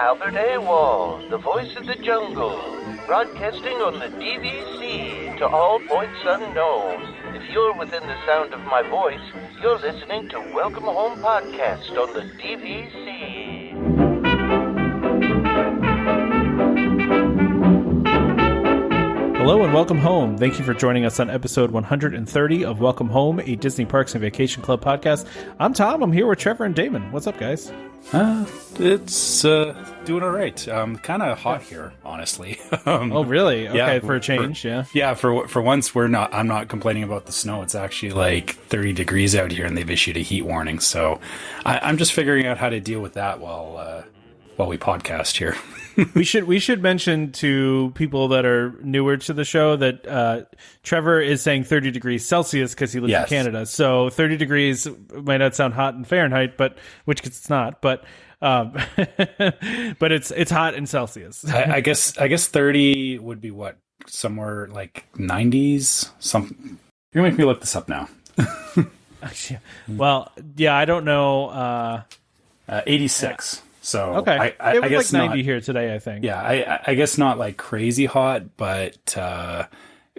Albert Awol, the voice of the jungle, broadcasting on the DVC to all points unknown. If you're within the sound of my voice, you're listening to Welcome Home Podcast on the DVC. Hello and welcome home. Thank you for joining us on episode 130 of Welcome Home, a Disney Parks and Vacation Club podcast. I'm Tom. I'm here with Trevor and Damon. What's up, guys? It's doing all right. Kind of hot here, honestly. Oh, really? Okay, yeah, for a change, yeah. Yeah, for once, I'm not complaining about the snow. It's actually like 30 degrees out here, and they've issued a heat warning. So I'm just figuring out how to deal with that while we podcast here. we should mention to people that are newer to the show that Trevor is saying 30 degrees Celsius because he lives in Canada. So 30 degrees might not sound hot in Fahrenheit, but which it's not. But but it's hot in Celsius. I guess 30 would be what, somewhere like 90s. Something. You're gonna make me look this up now. Well, yeah, I don't know. 86. So okay, I it was guess like 90 not, here today, I think. Yeah, I guess not like crazy hot, but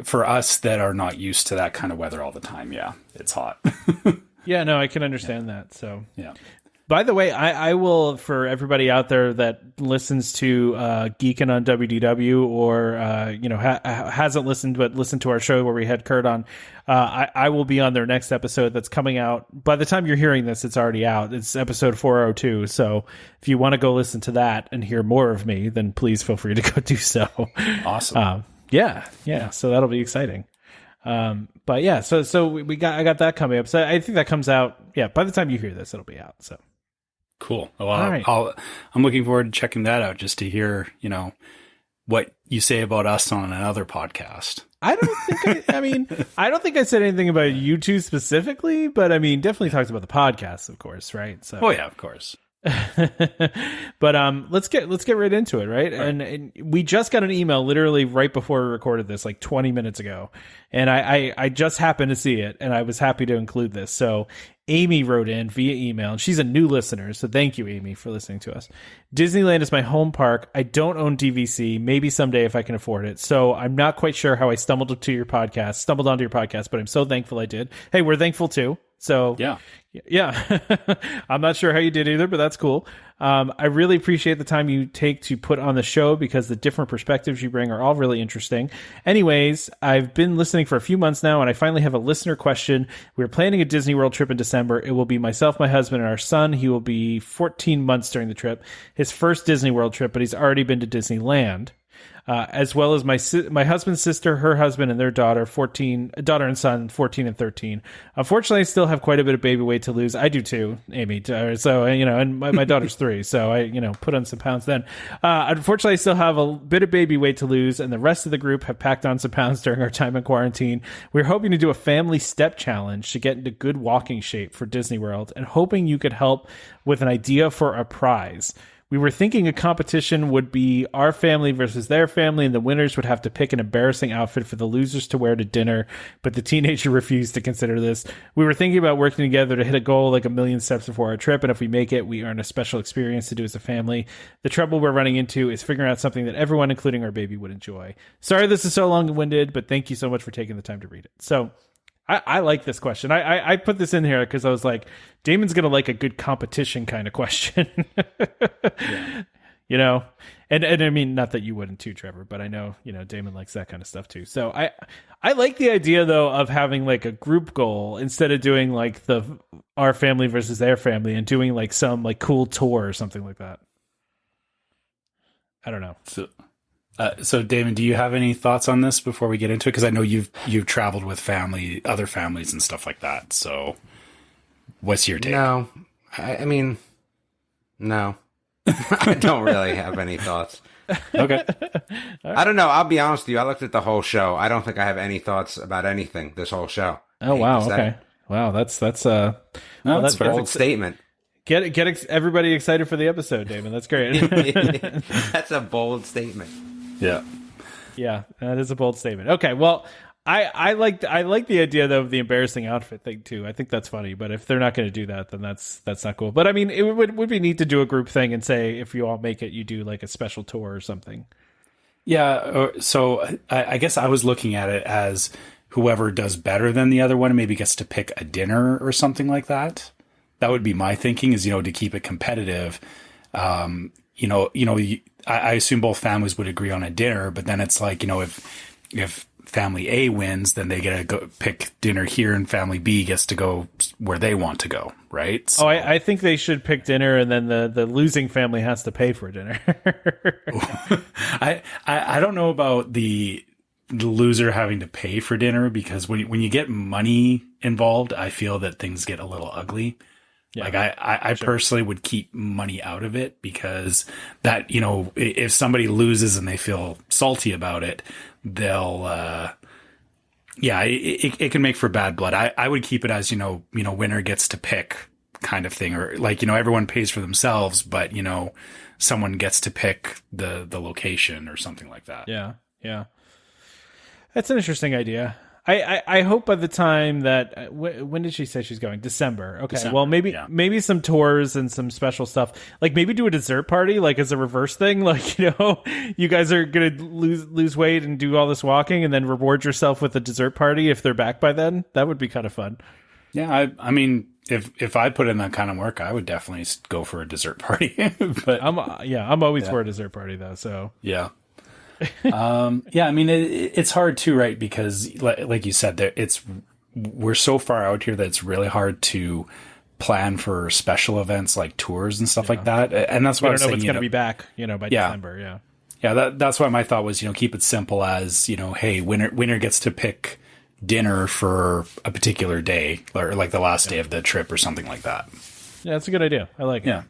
for us that are not used to that kind of weather all the time, yeah, it's hot. Yeah, no, I can understand that. So yeah. By the way, I will, for everybody out there that listens to Geekin' on WDW or hasn't listened but listened to our show where we had Kurt on, I will be on their next episode that's coming out. By the time you're hearing this, it's already out. It's episode 402. So if you want to go listen to that and hear more of me, then please feel free to go do so. Awesome. Yeah. So that'll be exciting. But yeah, so I got that coming up. So I think that comes out. Yeah, by the time you hear this, it'll be out. So. Cool. Well, all right. I'm looking forward to checking that out just to hear, what you say about us on another podcast. I don't think I said anything about you two specifically, but I mean, definitely talked about the podcast, of course, right? So. Oh yeah, of course. But let's get right into it, right? And we just got an email literally right before we recorded this, like 20 minutes ago, and I just happened to see it, and I was happy to include this. So Amy wrote in via email, and she's a new listener, so thank you, Amy, for listening to us. Disneyland is my home park. I don't own DVC. Maybe someday if I can afford it. So I'm not quite sure how I stumbled onto your podcast, but I'm so thankful I did. Hey, we're thankful too. So yeah. I'm not sure how you did either, but that's cool. I really appreciate the time you take to put on the show because the different perspectives you bring are all really interesting. Anyways, I've been listening for a few months now, and I finally have a listener question. We're planning a Disney World trip in December. It will be myself, my husband, and our son. He will be 14 months during the trip. His first Disney World trip, but he's already been to Disneyland. As well as my husband's sister, her husband, and their daughter and son, 14 and 13. Unfortunately, I still have quite a bit of baby weight to lose. I do too, Amy. So, and my daughter's 3. So I, put on some pounds then. Unfortunately, I still have a bit of baby weight to lose, and the rest of the group have packed on some pounds during our time in quarantine. We're hoping to do a family step challenge to get into good walking shape for Disney World, and hoping you could help with an idea for a prize. We were thinking a competition would be our family versus their family, and the winners would have to pick an embarrassing outfit for the losers to wear to dinner, but the teenager refused to consider this. We were thinking about working together to hit a goal like 1,000,000 steps before our trip, and if we make it, we earn a special experience to do as a family. The trouble we're running into is figuring out something that everyone, including our baby, would enjoy. Sorry this is so long-winded, but thank you so much for taking the time to read it. So I like this question. I put this in here because I was like, Damon's going to like a good competition kind of question. Yeah. And I mean, not that you wouldn't too, Trevor, but I know, Damon likes that kind of stuff too. So I like the idea though of having like a group goal instead of doing like our family versus their family and doing like some like cool tour or something like that. I don't know. So Damon, do you have any thoughts on this before we get into it? Because I know you've traveled with other families and stuff like that. So what's your take? No, I mean, no, I don't really have any thoughts. Okay. I don't know. I'll be honest with you. I looked at the whole show. I don't think I have any thoughts about anything this whole show. Oh, wow. Okay. Wow. That's a bold statement. Get everybody excited for the episode, Damon. That's great. That's a bold statement. Yeah. Yeah, that is a bold statement. Okay, well, I like the idea though of the embarrassing outfit thing too. I think that's funny, but if they're not going to do that, then that's not cool. But I mean, it would be neat to do a group thing and say if you all make it, you do like a special tour or something. Yeah. So I guess I was looking at it as whoever does better than the other one maybe gets to pick a dinner or something like that. That would be my thinking, is, to keep it competitive. I assume both families would agree on a dinner, but then it's like, if family A wins, then they get to go pick dinner here, and family B gets to go where they want to go, right? So, I think they should pick dinner, and then the losing family has to pay for dinner. I don't know about the loser having to pay for dinner, because when you get money involved, I feel that things get a little ugly. Yeah, like I sure. Personally would keep money out of it, because that, if somebody loses and they feel salty about it, they'll, it can make for bad blood. I would keep it as, winner gets to pick kind of thing, or like, everyone pays for themselves, but, someone gets to pick the location or something like that. Yeah. Yeah. That's an interesting idea. I hope by the time that when did she say she's going? December. Okay. December, well, maybe some tours and some special stuff. Like maybe do a dessert party, like as a reverse thing. Like, you guys are gonna lose weight and do all this walking, and then reward yourself with a dessert party if they're back by then. That would be kind of fun. Yeah, I mean, if I put in that kind of work, I would definitely go for a dessert party. But I'm always for a dessert party though. So yeah. I mean, it's hard too, right? Because like you said, we're so far out here that it's really hard to plan for special events like tours and stuff like that. And that's why I don't know if it's going to be back, by December. Yeah. Yeah. That's why my thought was, keep it simple as, hey, winner gets to pick dinner for a particular day, or like the last day of the trip or something like that. Yeah, that's a good idea. I like it. Yeah.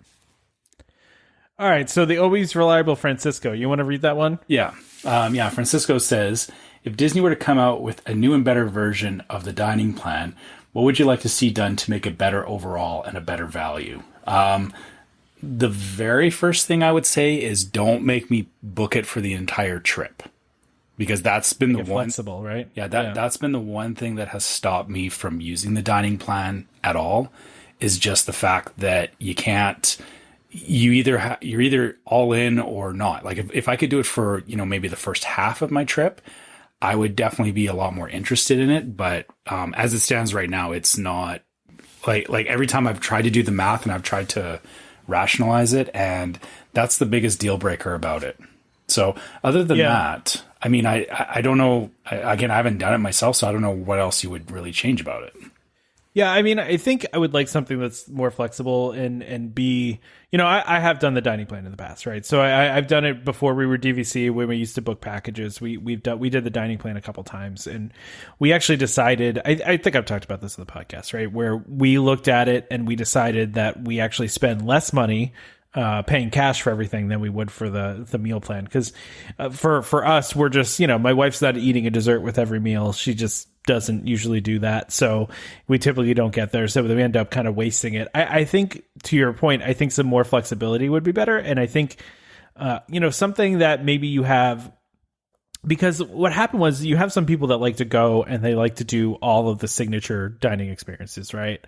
All right, so the always reliable Francisco. You want to read that one? Yeah. Francisco says, if Disney were to come out with a new and better version of the dining plan, what would you like to see done to make it better overall and a better value? The very first thing I would say is don't make me book it for the entire trip, because that's been the one flexible, right? Yeah, that's been the one thing that has stopped me from using the dining plan at all, is just the fact that you can't. You're either all in or not. Like if I could do it for, maybe the first half of my trip, I would definitely be a lot more interested in it. But as it stands right now, it's not like every time I've tried to do the math and I've tried to rationalize it, and that's the biggest deal breaker about it. So other than that, I mean, I don't know. I haven't done it myself, so I don't know what else you would really change about it. Yeah, I mean, I think I would like something that's more flexible and be, I have done the dining plan in the past, right? So I've done it before we were DVC, when we used to book packages. We did the dining plan a couple times, and we actually decided, I think I've talked about this in the podcast, right? Where we looked at it and we decided that we actually spend less money paying cash for everything than we would for the meal plan. Because for us, we're just, my wife's not eating a dessert with every meal. She just doesn't usually do that. So we typically don't get there. So we end up kind of wasting it. I think, to your point, I think some more flexibility would be better. And I think, something that maybe you have, because what happened was you have some people that like to go and they like to do all of the signature dining experiences, right?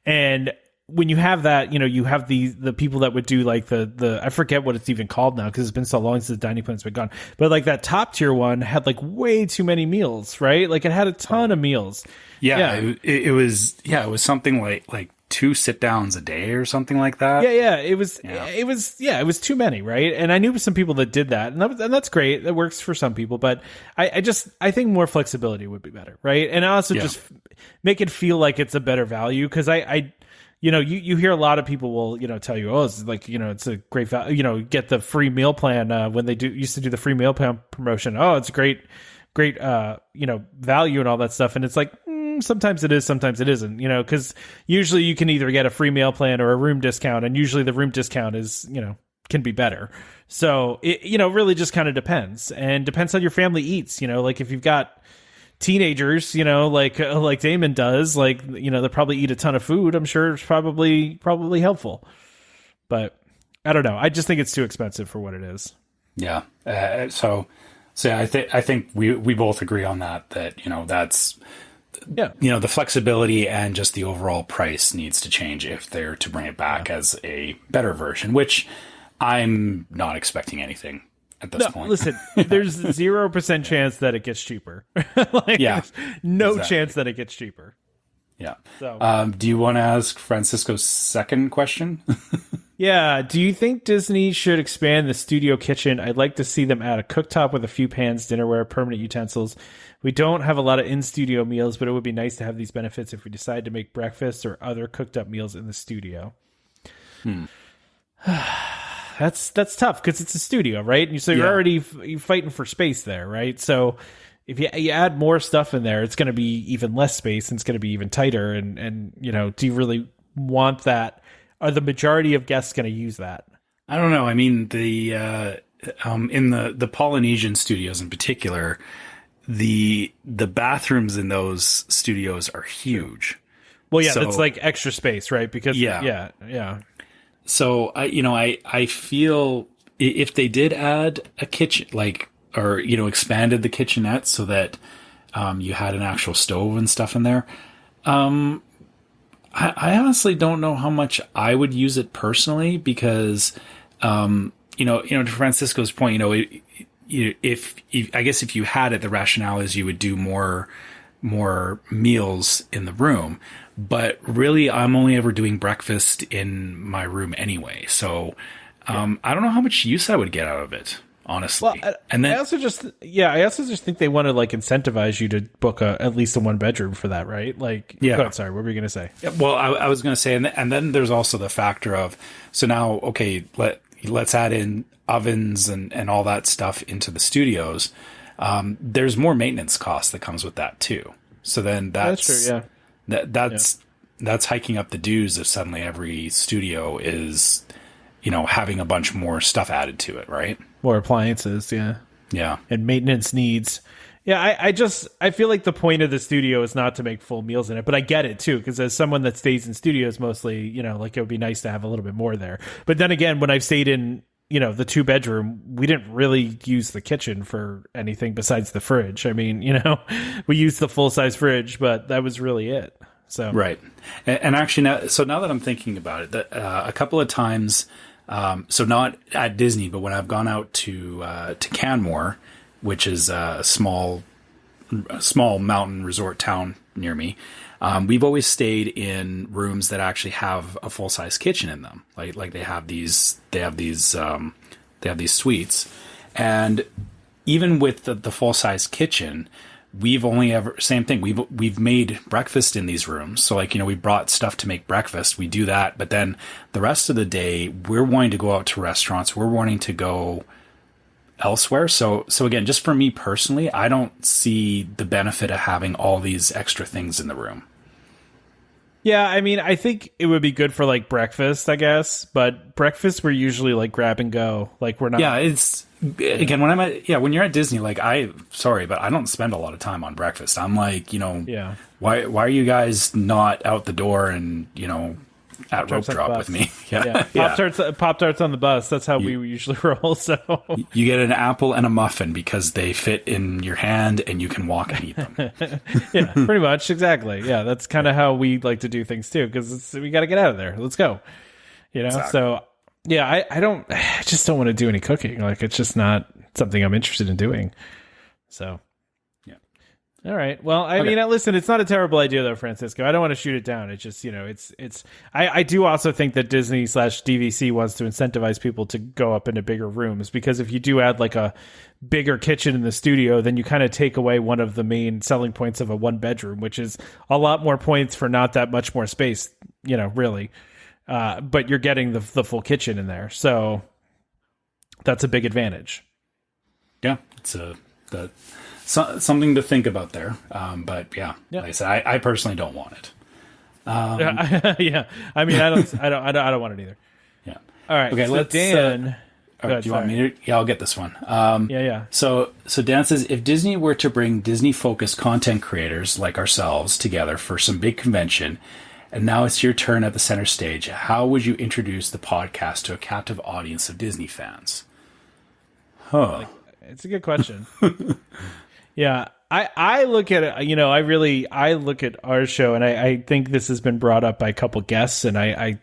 And when you have that, you have the people that would do like the I forget what it's even called now, because it's been so long since the dining plan's been gone. But like that top tier one had like way too many meals, right? Like it had a ton of meals. Yeah. It was something like 2 sit downs a day or something like that. Yeah. It was too many, right? And I knew some people that did that, and that's great. That works for some people, but I think more flexibility would be better, right? And also just make it feel like it's a better value, because you hear a lot of people will, tell you, oh, it's like, it's a great value, get the free meal plan, when they used to do the free meal plan promotion. Oh, it's great, value and all that stuff. And it's like, sometimes it is, sometimes it isn't, because usually you can either get a free meal plan or a room discount. And usually the room discount is, can be better. So it, really just kind of depends, and depends how your family eats, like if you've got teenagers, like Damon does, they'll probably eat a ton of food. I'm sure it's probably helpful, but I don't know. I just think it's too expensive for what it is. Yeah. So So yeah, I think we both agree on that that's the flexibility and just the overall price needs to change if they're to bring it back as a better version, which I'm not expecting anything at this point. Listen, there's 0% chance that it gets cheaper. There's no chance that it gets cheaper. Yeah. So, do you want to ask Francisco's second question? yeah. Do you think Disney should expand the studio kitchen? I'd like to see them add a cooktop with a few pans, dinnerware, permanent utensils. We don't have a lot of in-studio meals, but it would be nice to have these benefits if we decide to make breakfast or other cooked-up meals in the studio. That's tough because it's a studio, right? And so you're already fighting for space there, right? So if you add more stuff in there, it's going to be even less space and it's going to be even tighter. And do you really want that? Are the majority of guests going to use that? I don't know. I mean, the in the Polynesian studios in particular, the bathrooms in those studios are huge. Well, yeah, that's like extra space, right? Because yeah. So I feel if they did add a kitchen, or expanded the kitchenette so that you had an actual stove and stuff in there, I honestly don't know how much I would use it personally because to Francisco's point, if I guess if you had it, the rationale is you would do more meals in the room. But really, I'm only ever doing breakfast in my room anyway. So I don't know how much use I would get out of it, honestly. Well, and then I also just think they want to incentivize you to book at least a one bedroom for that, right? Go ahead, sorry, what were you going to say? Yeah, well, I was going to say, and then there's also the factor of, so now, okay, let's add in ovens and all that stuff into the studios. There's more maintenance cost that comes with that too. So then that's true, yeah. That's hiking up the dues if suddenly every studio is, having a bunch more stuff added to it, right? More appliances, yeah. Yeah. And maintenance needs. Yeah, I feel like the point of the studio is not to make full meals in it, but I get it too, because as someone that stays in studios mostly, it would be nice to have a little bit more there. But then again, when I've stayed in, the 2-bedroom, we didn't really use the kitchen for anything besides the fridge. I mean, we used the full-size fridge, but that was really it. So right. And actually now that I'm thinking about it, a couple of times, so not at Disney, but when I've gone out to Canmore, which is a small mountain resort town near me, we've always stayed in rooms that actually have a full size kitchen in them. Like they have these suites, and even with the full size kitchen, we've only ever same thing. We've made breakfast in these rooms. So we brought stuff to make breakfast. We do that, but then the rest of the day we're wanting to go out to restaurants. We're wanting to go elsewhere. So again, just for me personally, I don't see the benefit of having all these extra things in the room. Yeah, I mean, I think it would be good for breakfast, I guess, but breakfast we're usually grab and go. We're not. Yeah, it's again when you're at Disney, but I don't spend a lot of time on breakfast. I'm yeah. Why are you guys not out the door and at rope drop with me? Yeah. Pop-Tarts on the bus. That's how we usually roll. So you get an apple and a muffin because they fit in your hand and you can walk and eat them. Yeah, pretty much. Exactly. Yeah. That's kind of how we like to do things too. Cause we got to get out of there. Let's go. Exactly. So yeah, I just don't want to do any cooking. It's just not something I'm interested in doing. So all right. Well, I mean, listen, it's not a terrible idea though, Francisco. I don't want to shoot it down. It's just, I do also think that Disney/DVC wants to incentivize people to go up into bigger rooms, because if you do add a bigger kitchen in the studio, then you kind of take away one of the main selling points of a 1-bedroom, which is a lot more points for not that much more space, really. But you're getting the full kitchen in there. So that's a big advantage. Yeah. It's something to think about there. But yeah, like I said, I personally don't want it. Yeah. I mean, I don't want it either. Yeah. All right. Okay. So Dan, do you want me to? Yeah, I'll get this one. Yeah. So Dan says, if Disney were to bring Disney-focused content creators like ourselves together for some big convention, and now it's your turn at the center stage, how would you introduce the podcast to a captive audience of Disney fans? Huh. It's a good question. Yeah. I look at it, I look at our show, and I think this has been brought up by a couple guests, and I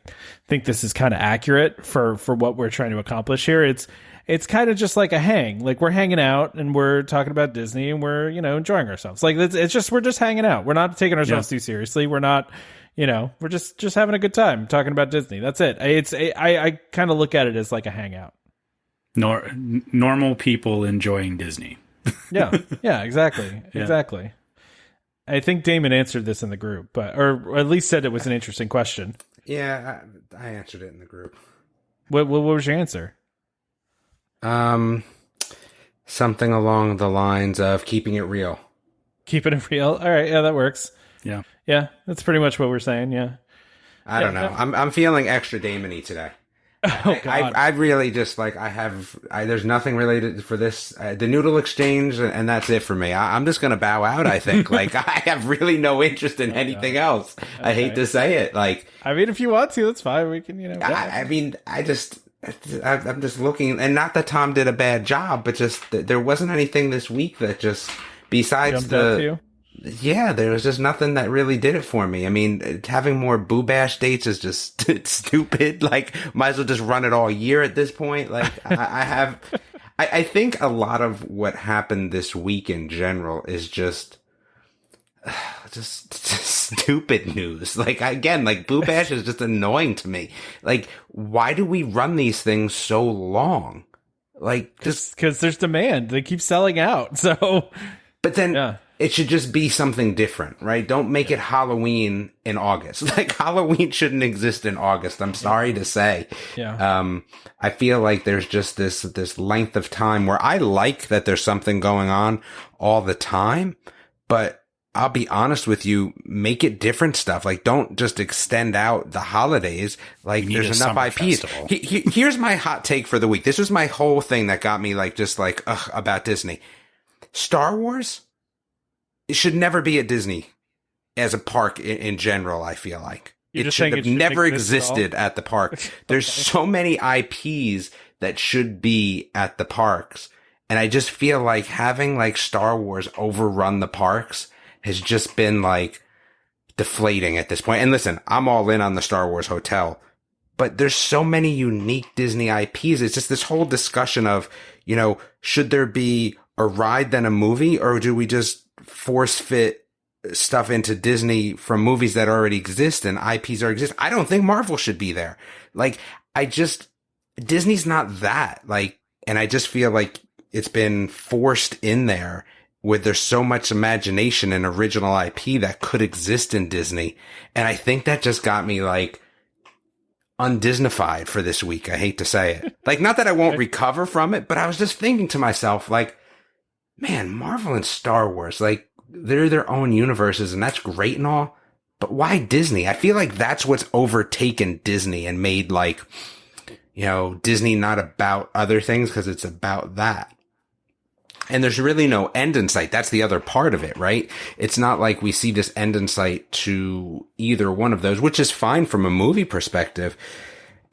think this is kind of accurate for what we're trying to accomplish here. It's kind of just like a hang. Like, we're hanging out and we're talking about Disney and we're, enjoying ourselves. Like, it's just, we're just hanging out. We're not taking ourselves too seriously. We're not, we're just having a good time talking about Disney. That's it. I kind of look at it as like a hangout. Normal people enjoying Disney. Yeah, exactly. Yeah. Exactly. I think Damon answered this in the group, or at least said it was an interesting question. Yeah, I answered it in the group. What was your answer? Something along the lines of keeping it real. Keeping it real. All right, yeah, that works. Yeah, that's pretty much what we're saying. Yeah, I don't know. I'm feeling extra Damon-y today. Oh God! I really just like there's nothing related for this. The noodle exchange, and that's it for me. I'm just gonna bow out. I think like I have really no interest in anything else. Okay. I hate to say it. Like, I mean, if you want to, that's fine. We can, I'm just looking, and not that Tom did a bad job, but just there wasn't anything this week that just besides there was just nothing that really did it for me. I mean, having more Boo Bash dates is just stupid. Like, might as well just run it all year at this point. Like, I think a lot of what happened this week in general is just stupid news. Like, again, like, Boo Bash is just annoying to me. Like, why do we run these things so long? Like, just because there's demand. They keep selling out. So, but then it should just be something different, right? Don't make it Halloween in August. Like, Halloween shouldn't exist in August. I'm sorry to say. Yeah. I feel like there's just this length of time where I like that there's something going on all the time, but I'll be honest with you, make it different stuff. Like, don't just extend out the holidays. Like, there's enough IPs. Here's my hot take for the week. This was my whole thing that got me about Disney. Star Wars, it should never be at Disney as a park in general, I feel like. It should have never existed at the park. There's so many IPs that should be at the parks. And I just feel like having like Star Wars overrun the parks has just been like deflating at this point. And listen, I'm all in on the Star Wars Hotel, but there's so many unique Disney IPs. It's just this whole discussion of, should there be a ride than a movie, or do we just force fit stuff into Disney from movies that already exist and IPs already exist? I don't think Marvel should be there. Like, Disney's not that. Like, and I just feel like it's been forced in there where there's so much imagination and original IP that could exist in Disney. And I think that just got me like undisneyfied for this week. I hate to say it. Like, not that I won't recover from it, but I was just thinking to myself, like, man, Marvel and Star Wars, like, they're their own universes and that's great and all, but why Disney? I feel like that's what's overtaken Disney and made like, Disney not about other things because it's about that. And there's really no end in sight. That's the other part of it, right? It's not like we see this end in sight to either one of those, which is fine from a movie perspective.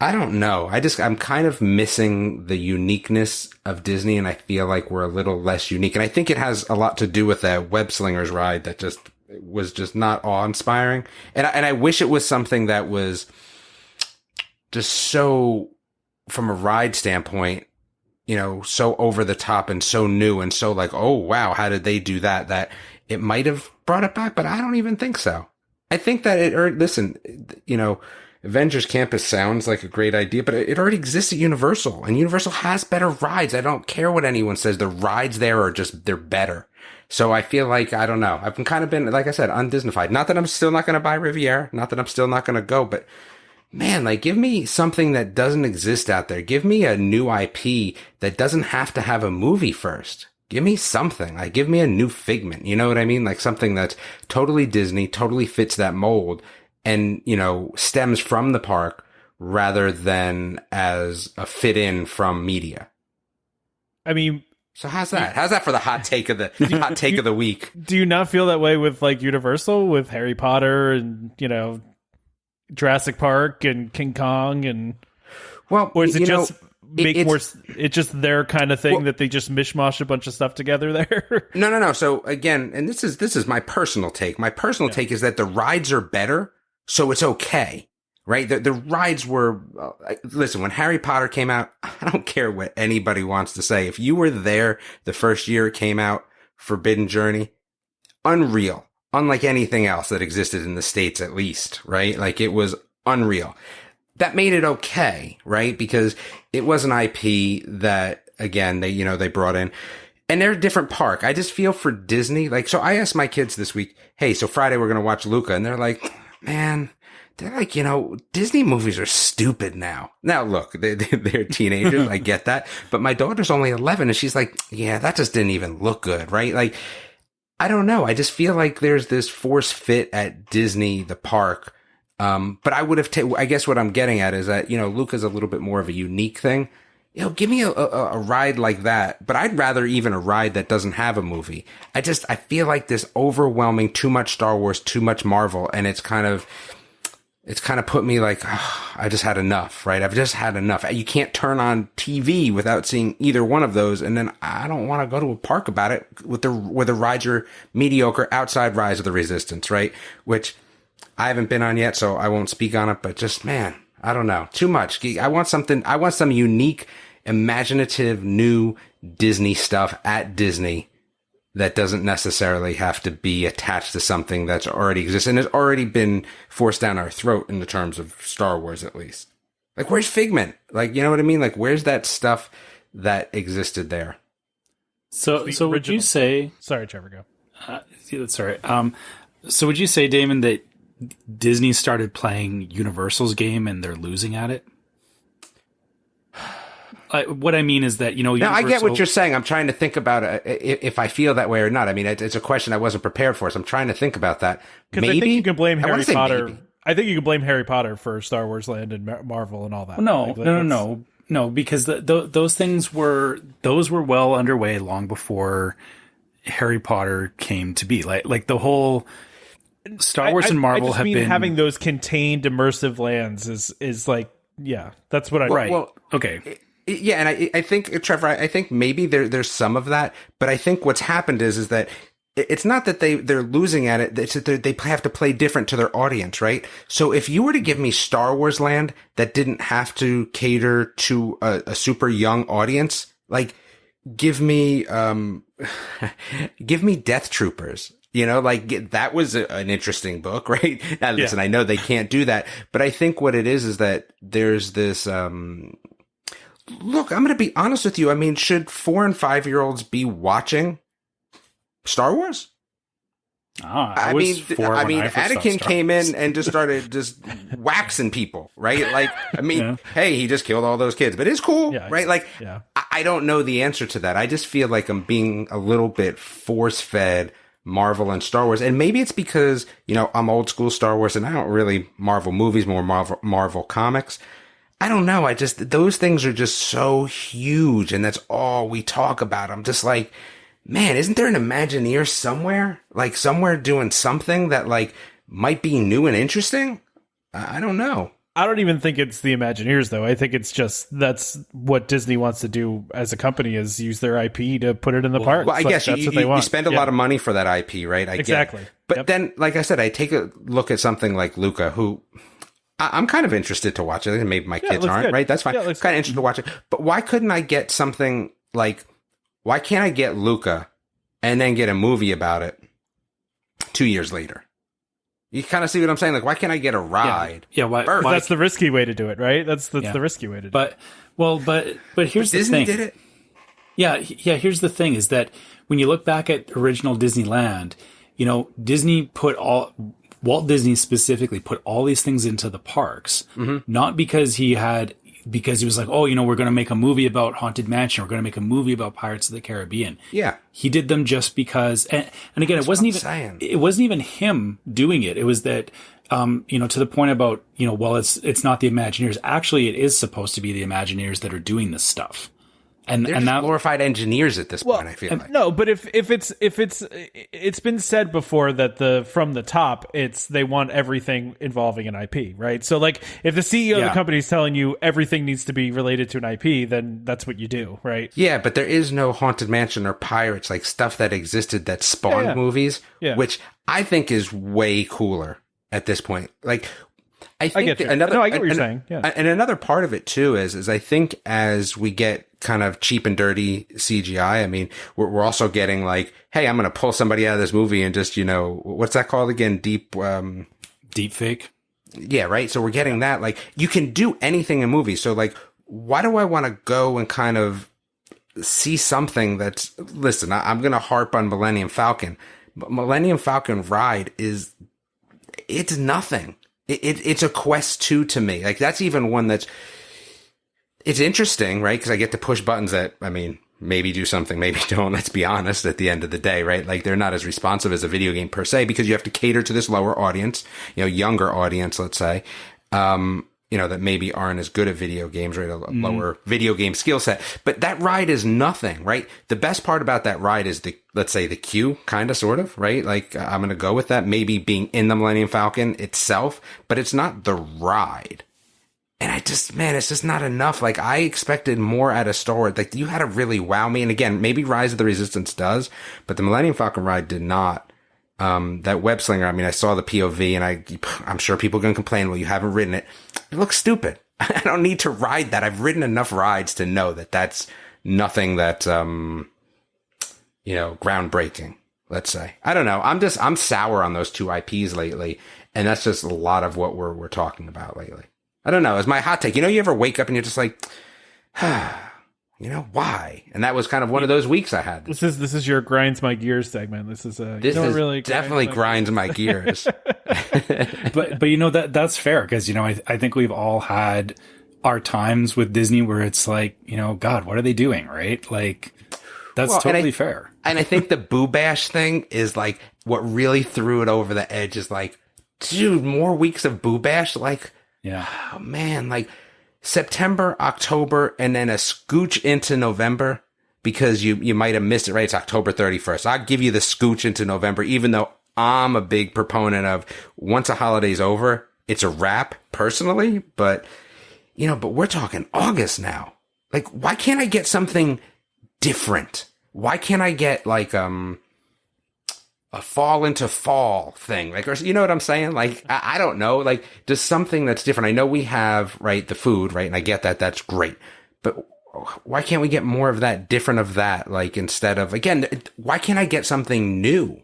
I don't know. I'm kind of missing the uniqueness of Disney, and I feel like we're a little less unique. And I think it has a lot to do with that Web Slingers ride that was just not awe-inspiring. And I wish it was something that was just so, from a ride standpoint, so over the top and so new and so like, oh, wow, how did they do that? That it might have brought it back, but I don't even think so. I think that Avengers Campus sounds like a great idea, but it already exists at Universal, and Universal has better rides. I don't care what anyone says. The rides there are they're better. So I feel like, I don't know. I've kind of been, like I said, undisneyfied. Not that I'm still not going to buy Riviera. Not that I'm still not going to go, but man, like, give me something that doesn't exist out there. Give me a new IP that doesn't have to have a movie first. Give me something. Like, give me a new Figment. You know what I mean? Like, something that's totally Disney, totally fits that mold, and, stems from the park rather than as a fit in from media. I mean, so how's that? How's that for the hot take of the week? Do you not feel that way with like Universal, with Harry Potter and, Jurassic Park and King Kong, and or is it just make more. It's just their kind of thing that they just mishmash a bunch of stuff together there. No. So again, and this is my personal take. My personal take is that the rides are better, so it's okay, right? The rides were. Listen, when Harry Potter came out, I don't care what anybody wants to say. If you were there the first year it came out, Forbidden Journey, unreal, unlike anything else that existed in the States, at least, right? Like it was unreal. That made it okay, right? Because it was an IP that, again, they brought in, and they're a different park. I just feel for Disney, like, so I asked my kids this week, hey, so Friday we're going to watch Luca, and they're like, man, they're like, Disney movies are stupid now. Now, look, they're teenagers. I get that. But my daughter's only 11, and she's like, yeah, that just didn't even look good, right? Like, I don't know. I just feel like there's this force fit at Disney, the park. But I would have, I guess what I'm getting at is that, Luca's a little bit more of a unique thing. Give me a ride like that, but I'd rather even a ride that doesn't have a movie. I feel like this overwhelming too much Star Wars, too much Marvel, and it's kind of put me like, I just had enough, right? I've just had enough. You can't turn on TV without seeing either one of those. And then I don't want to go to a park about it where the rides are mediocre outside Rise of the Resistance, right? Which I haven't been on yet, so I won't speak on it, but just, man, I don't know. Too much. I want some unique, imaginative, new Disney stuff at Disney that doesn't necessarily have to be attached to something that's already exists and has already been forced down our throat in the terms of Star Wars, at least. Like, where's Figment? Like, you know what I mean? Like, where's that stuff that existed there? So would you say... Sorry, Trevor, go. Sorry. So would you say, Damon, that Disney started playing Universal's game and they're losing at it? What I mean is that, No, I get what you're saying. I'm trying to think about if I feel that way or not. I mean, it's a question I wasn't prepared for, so I'm trying to think about that. Maybe I think you can blame Harry Potter. Maybe. I think you can blame Harry Potter for Star Wars Land and Marvel and all that. No, because those things were well underway long before Harry Potter came to be. Like the whole Star Wars and Marvel have been having those contained immersive lands is like, yeah, that's what I right. Well, okay. Yeah, and I think, Trevor, I think maybe there's some of that, but I think what's happened is that it's not that they're losing at it, it's that they have to play different to their audience, right? So if you were to give me Star Wars Land that didn't have to cater to a super young audience, like give me Death Troopers. Like that was an interesting book, right? Now, listen, I know they can't do that, but I think what it is that there's this, look, I'm going to be honest with you. I mean, should 4 and 5-year-olds be watching Star Wars? I mean, Anakin came in and just started just waxing people, right? Like, I mean, hey, he just killed all those kids, but it's cool, right? Like, I don't know the answer to that. I just feel like I'm being a little bit force-fed Marvel and Star Wars. And maybe it's because, I'm old school Star Wars and I don't really Marvel movies, more Marvel comics. I don't know. Those things are just so huge and that's all we talk about. I'm just like, man, isn't there an Imagineer somewhere? Like somewhere doing something that like might be new and interesting? I don't know. I don't even think it's the Imagineers though. I think it's just that's what Disney wants to do as a company is use their IP to put it in the park. Well, I guess that's what they want. You spend a lot of money for that IP, right? Exactly. But then, like I said, I take a look at something like Luca, who I'm kind of interested to watch it. Maybe my kids aren't, right? That's fine. I'm kind of interested to watch it. But why couldn't I get something like, why can't I get Luca and then get a movie about it 2 years later? You kind of see what I'm saying? Like, why can't I get a ride? Yeah, why that's the risky way to do it, right? That's the risky way to do it. But here's the thing. Disney did it? Yeah, here's the thing is that when you look back at original Disneyland, Walt Disney specifically put all these things into the parks, not because he was like, we're going to make a movie about Haunted Mansion. We're going to make a movie about Pirates of the Caribbean. Yeah. He did them just because, and again, it wasn't even him doing it. It was that, to the point about, it's not the Imagineers. Actually, it is supposed to be the Imagineers that are doing this stuff. And they're and just that glorified engineers at this point. I feel like no, but if it's been said before that from the top, they want everything involving an IP, right? So like if the CEO of the company is telling you everything needs to be related to an IP, then that's what you do, right? Yeah, but there is no Haunted Mansion or Pirates, like stuff that existed that spawned movies, which I think is way cooler at this point. Like, I think I get what you're saying. Yeah. And another part of it too is I think as we get kind of cheap and dirty CGI, I mean, we're also getting like, hey, I'm going to pull somebody out of this movie and just, what's that called again? Deep fake. Yeah, right. So we're getting that. Like, you can do anything in movies. So like, why do I want to go and kind of see something that's, listen, I'm going to harp on Millennium Falcon, but Millennium Falcon ride it's nothing. It's a Quest 2 to me. Like, that's even one it's interesting, right? Because I get to push buttons that, I mean, maybe do something, maybe don't. Let's be honest at the end of the day, right? Like, they're not as responsive as a video game per se, because you have to cater to this lower audience, younger audience, let's say, that maybe aren't as good at video games, right? A lower video game skill set. But that ride is nothing, right? The best part about that ride is let's say the queue, kind of, sort of, right? Like, I'm going to go with that, maybe being in the Millennium Falcon itself, but it's not the ride. And it's just not enough. Like, I expected more out of Star Wars. Like, you had to really wow me. And again, maybe Rise of the Resistance does, but the Millennium Falcon ride did not. That web slinger, I mean, I saw the POV and I'm sure people are going to complain, well, you haven't ridden it. It looks stupid. I don't need to ride that. I've ridden enough rides to know that that's nothing that, groundbreaking, let's say. I don't know. I'm sour on those two IPs lately. And that's just a lot of what we're talking about lately. I don't know. It's my hot take. You ever wake up and you're just like, why? And that was kind of one of those weeks I had. This is your grinds my gears segment. This really definitely grinds my gears. but that's fair, because I think we've all had our times with Disney where it's like, God, what are they doing, right? Like, that's totally fair. And I think the Boo Bash thing is like what really threw it over the edge. Is like, dude, more weeks of Boo Bash, like. Yeah. Oh, man, like September, October, and then a scooch into November, because you might have missed it, right? It's October 31st. I'll give you the scooch into November, even though I'm a big proponent of once a holiday's over, it's a wrap personally. But, but we're talking August now. Like, why can't I get something different? Why can't I get like, a fall into fall thing, like, or you know what I'm saying? Like, I don't know, like, just something that's different. I know we have, right, the food, right, and I get that, that's great, but why can't we get more of that, different of that, like, instead of, again, why can't I get something new?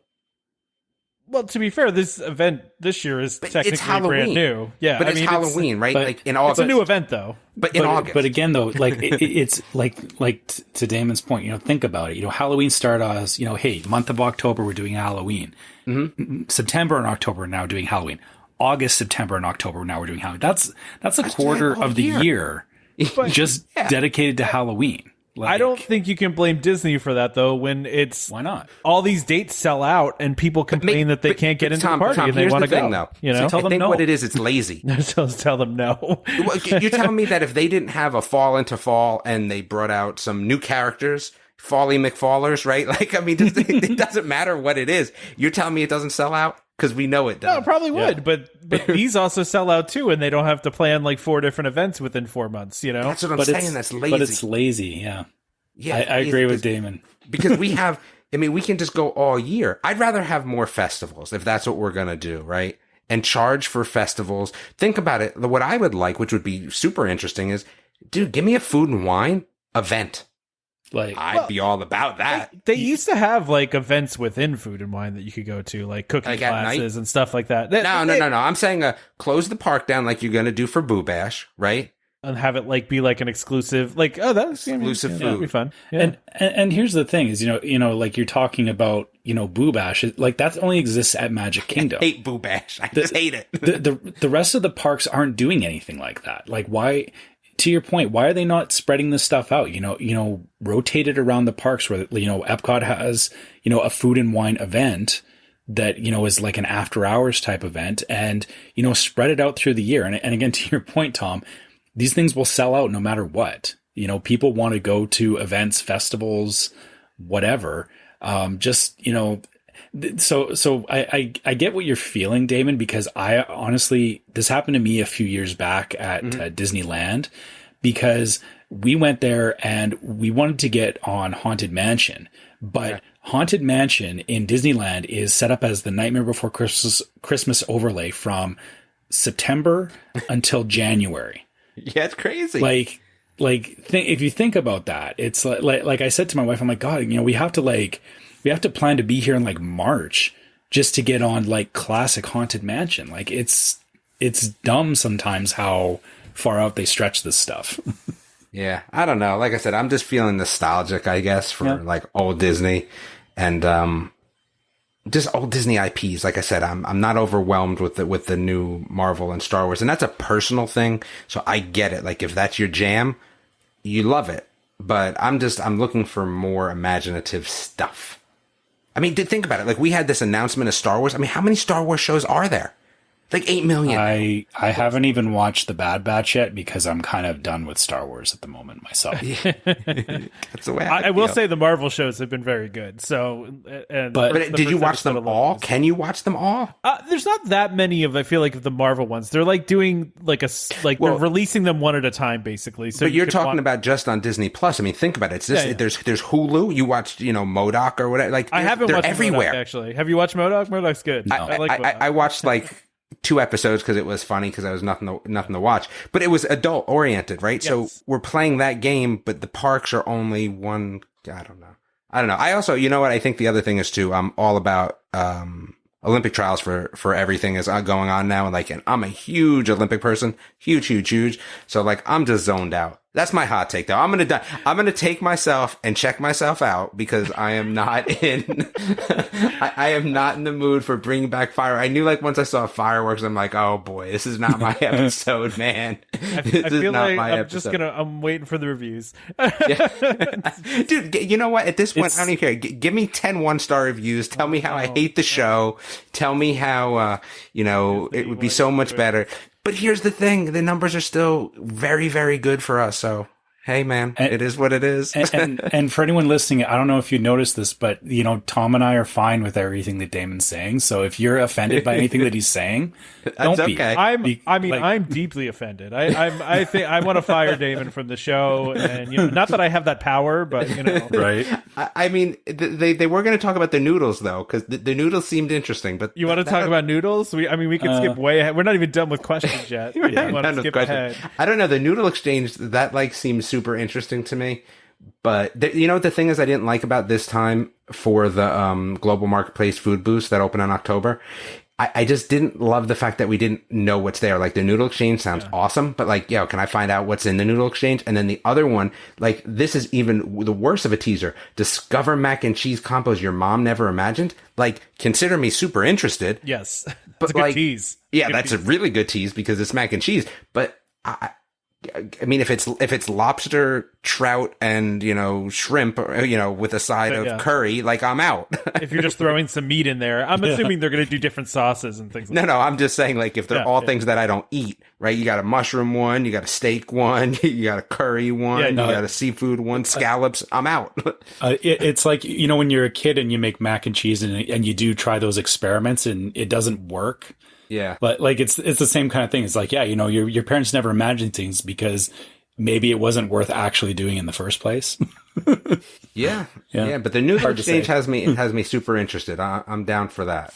Well, to be fair, this event this year is technically brand new. Yeah, but it's Halloween, right? Like in August. It's a new event, though. But in August. But again, though, like it's like to Damon's point. Think about it. Halloween started as hey, month of October we're doing Halloween. Mm-hmm. September and October we're now doing Halloween. August, September, and October now we're doing Halloween. That's a quarter of the year just dedicated to Halloween. Like, I don't think you can blame Disney for that, though, when it's... Why not? All these dates sell out and people complain that they can't get into the party and they want to go. Though. So tell them no. What it is, it's lazy. Tell them no. You're telling me that if they didn't have a fall into fall and they brought out some new characters, Folly McFallers, right? Like, I mean, it doesn't matter what it is. You're telling me it doesn't sell out? Because we know it does. No, it probably would, but these also sell out too, and they don't have to plan like 4 different events within 4 months, That's what I'm saying, that's lazy. But it's lazy, yeah. Yeah, I agree with Damon. Because we can just go all year. I'd rather have more festivals if that's what we're going to do, right? And charge for festivals. Think about it. What I would like, which would be super interesting, is, dude, give me a food and wine event. Like, I'd be all about that. They used to have like events within Food and Wine that you could go to, like cooking classes and stuff like that. No. I'm saying close the park down like you're going to do for Boo Bash, right? And have it like be like an exclusive, like, oh, that's exclusive food. That'd be fun. Yeah. And here's the thing is, like you're talking about, Boo Bash, like that only exists at Magic Kingdom. I hate Boo Bash. I just hate it. The rest of the parks aren't doing anything like that. Like, why? To your point, why are they not spreading this stuff out? Rotate it around the parks where, Epcot has, a food and wine event that, is like an after hours type event, and, spread it out through the year. And again, to your point, Tom, these things will sell out no matter what. You know, people want to go to events, festivals, whatever. Just, you know, so I get what you're feeling, Damon, because I honestly, this happened to me a few years back at Disneyland, because we went there and we wanted to get on Haunted Mansion, but Haunted Mansion in Disneyland is set up as the Nightmare Before Christmas overlay from September until January. Yeah, it's crazy. If you think about that, it's like I said to my wife, I'm like, God, you know, we have to plan to be here in like March just to get on like classic Haunted Mansion. Like it's dumb sometimes how far out they stretch this stuff. Yeah, I don't know. Like I said, I'm just feeling nostalgic, I guess, for like old Disney and just old Disney IPs. Like I said, I'm not overwhelmed with the new Marvel and Star Wars, and that's a personal thing. So I get it. Like if that's your jam, you love it. But I'm looking for more imaginative stuff. I mean, think about it. Like we had this announcement of Star Wars. I mean, how many Star Wars shows are there? Like 8 million. I haven't even watched The Bad Batch yet because I'm kind of done with Star Wars at the moment myself. That's the way I will say the Marvel shows have been very good. So, but did you watch them all? Can you watch them all? There's not that many of, I feel like, of the Marvel ones. They're like doing they're releasing them one at a time, basically. So but you're talking about just on Disney Plus. I mean, think about it. It's just there's Hulu. You watched MODOK or whatever. Like I haven't watched everywhere. MODOK, actually. Have you watched MODOK? MODOK's good. No. I like MODOK. I watched like 2 episodes because it was funny because I was nothing to watch, but it was adult oriented, right? Yes. So we're playing that game, but the parks are only one. I don't know. I also, you know what? I think the other thing is too, I'm all about, Olympic trials for everything is going on now. And I'm a huge Olympic person, huge. So like, I'm just zoned out. That's my hot take though. I'm going to take myself and check myself out because I am not in, I am not in the mood for bringing back fire. I knew like once I saw fireworks, I'm like, oh boy, this is not my episode, man. I feel like I'm waiting for the reviews. Dude, you know what? At this point, I don't even care. Give me 10 1-star reviews. Tell me how I hate the show. Tell me how, it would be so much better. But here's the thing. The numbers are still very, very good for us. So, hey, man, it is what it is. and for anyone listening, I don't know if you noticed this, but, Tom and I are fine with everything that Damon's saying. So if you're offended by anything that he's saying, don't be. Okay. I'm deeply offended. I think I want to fire Damon from the show. And, not that I have that power, but, Right. I mean, they were going to talk about the noodles, though, because the noodles seemed interesting. But you want to talk about noodles? We can skip way ahead. We're not even done with questions yet. I don't know. The noodle exchange, that seems super interesting to me. But the thing is I didn't like about this time for the Global Marketplace Food Boost that opened in October. I just didn't love the fact that we didn't know what's there. Like the noodle exchange sounds awesome, but like, can I find out what's in the noodle exchange? And then the other one, like this is even the worse of a teaser. Discover mac and cheese combos your mom never imagined. Like consider me super interested. Yes. But a good tease. Yeah, that's a really good tease because it's mac and cheese. But I mean, if it's lobster, trout, and shrimp, with a side of curry, like I'm out. If you're just throwing some meat in there, I'm assuming they're going to do different sauces and things. No, I'm just saying, like if they're all things that I don't eat, right? You got a mushroom one, you got a steak one, you got a curry one, you got a seafood one, scallops. I'm out. It's like when you're a kid and you make mac and cheese and you do try those experiments and it doesn't work. Yeah. But like it's the same kind of thing. It's like, your parents never imagined things because maybe it wasn't worth actually doing in the first place. Yeah. But the noodle exchange has me super interested. I'm down for that.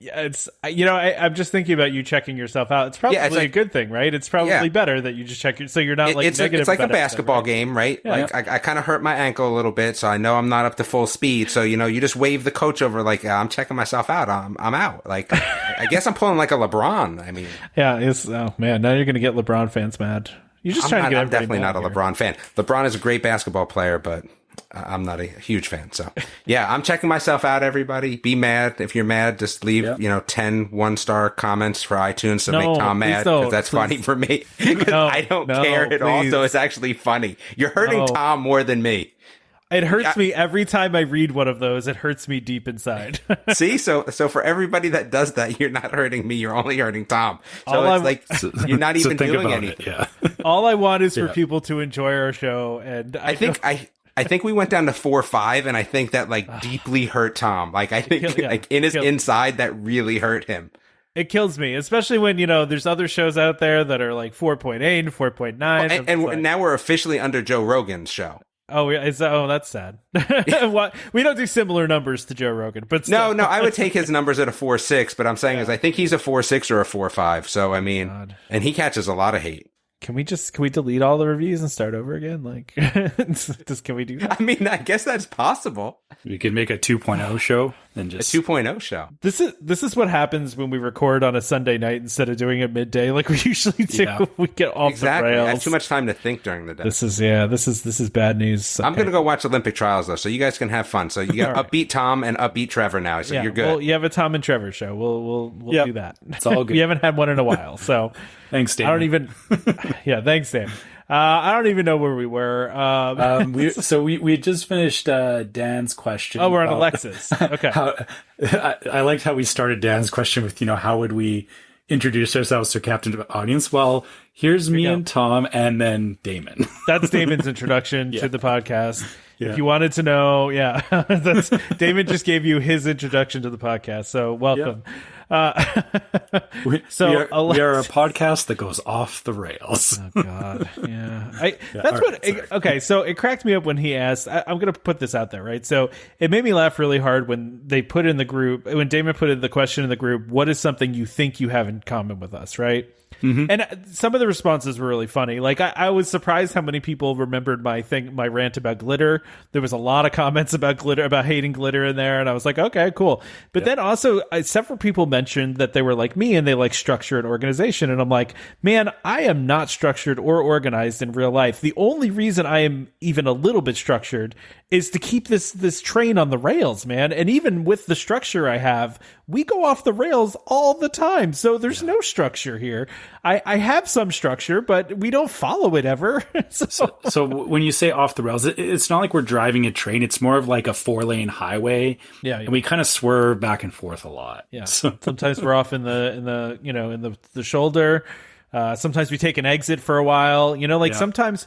Yeah, it's I'm just thinking about you checking yourself out. It's probably a good thing, right? It's probably better that you just check so you're not like negative. It's like a basketball right? game, right? Yeah. Like I kind of hurt my ankle a little bit, so I know I'm not up to full speed. So you just wave the coach over, like I'm checking myself out. I'm out. Like I guess I'm pulling like a LeBron. I mean, oh man, now you're gonna get LeBron fans mad. You're just trying to get. I'm definitely not a LeBron fan. LeBron is a great basketball player, but I'm not a huge fan. So yeah, I'm checking myself out. Everybody be mad. If you're mad, just leave, 10 1-star comments for iTunes to make Tom mad. Because that's funny for me. Because I don't care at all. So it's actually funny. You're hurting Tom more than me. It hurts me every time I read one of those. It hurts me deep inside. See, so for everybody that does that, you're not hurting me. You're only hurting Tom. So you're not even doing anything. Yeah. All I want is for people to enjoy our show, and I think we went down to 4 or 5, and I think that deeply hurt Tom. Like I think in his inside that really hurt him. It kills me, especially when, there's other shows out there that are like 4.8 and 4.9. And now we're officially under Joe Rogan's show. Oh, that's sad. We don't do similar numbers to Joe Rogan, but still. No, I would take his numbers at a 4.6, but I'm saying I think he's a 4.6 or a 4.5. So, I mean, and he catches a lot of hate. Can we delete all the reviews and start over again? Like, can we do that? I mean, I guess that's possible. We could make a 2.0 show and just a 2.0 show. This is what happens when we record on a Sunday night instead of doing it midday, like we usually do. Yeah. We get off the rails. I have too much time to think during the day. This is bad news. I'm gonna go watch Olympic trials though, so you guys can have fun. So you got upbeat Tom and upbeat Trevor now, so you're good. Well, you have a Tom and Trevor show. We'll do that. It's all good. We haven't had one in a while, so thanks, Dan. I don't even. Yeah, thanks, Dan. I don't even know where we were. We just finished Dan's question. Oh, we're on Alexis. Okay. I liked how we started Dan's question with, how would we introduce ourselves to captive audience? Well, here's me and Tom, and then Damon. That's Damon's introduction to the podcast. Yeah. If you wanted to know, that's Damon just gave you his introduction to the podcast. So welcome. Yeah. We are a podcast that goes off the rails. Oh God, yeah. So it cracked me up when he asked. I'm going to put this out there, right? So it made me laugh really hard when they put in the group, when Damon put in the question in the group, what is something you think you have in common with us, right? Mm-hmm. And some of the responses were really funny. Like I was surprised how many people remembered my rant about glitter. There was a lot of comments about glitter, about hating glitter in there, and I was like, okay, cool. But then also several people mentioned that they were like me and they like structure and organization, and I'm like, man, I am not structured or organized in real life. The only reason I am even a little bit structured is to keep this train on the rails, man. And even with the structure I have, we go off the rails all the time. So there's no structure here. I have some structure, but we don't follow it ever. So when you say off the rails, it's not like we're driving a train. It's more of like a 4-lane highway. Yeah. And we kind of swerve back and forth a lot. Yeah. So sometimes we're off in the shoulder. Sometimes we take an exit for a while, sometimes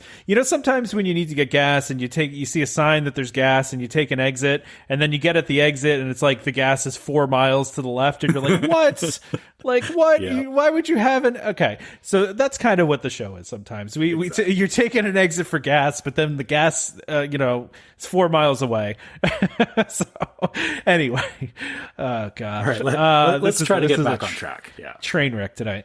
when you need to get gas and you see a sign that there's gas and you take an exit and then you get at the exit and it's like the gas is 4 miles to the left and you're like, what? Like what? Yeah. Why would you have okay. So that's kind of what the show is sometimes. You're taking an exit for gas, but then the gas, it's 4 miles away. So anyway, oh God. All right, let's try to get back on track. Yeah. Train wreck tonight.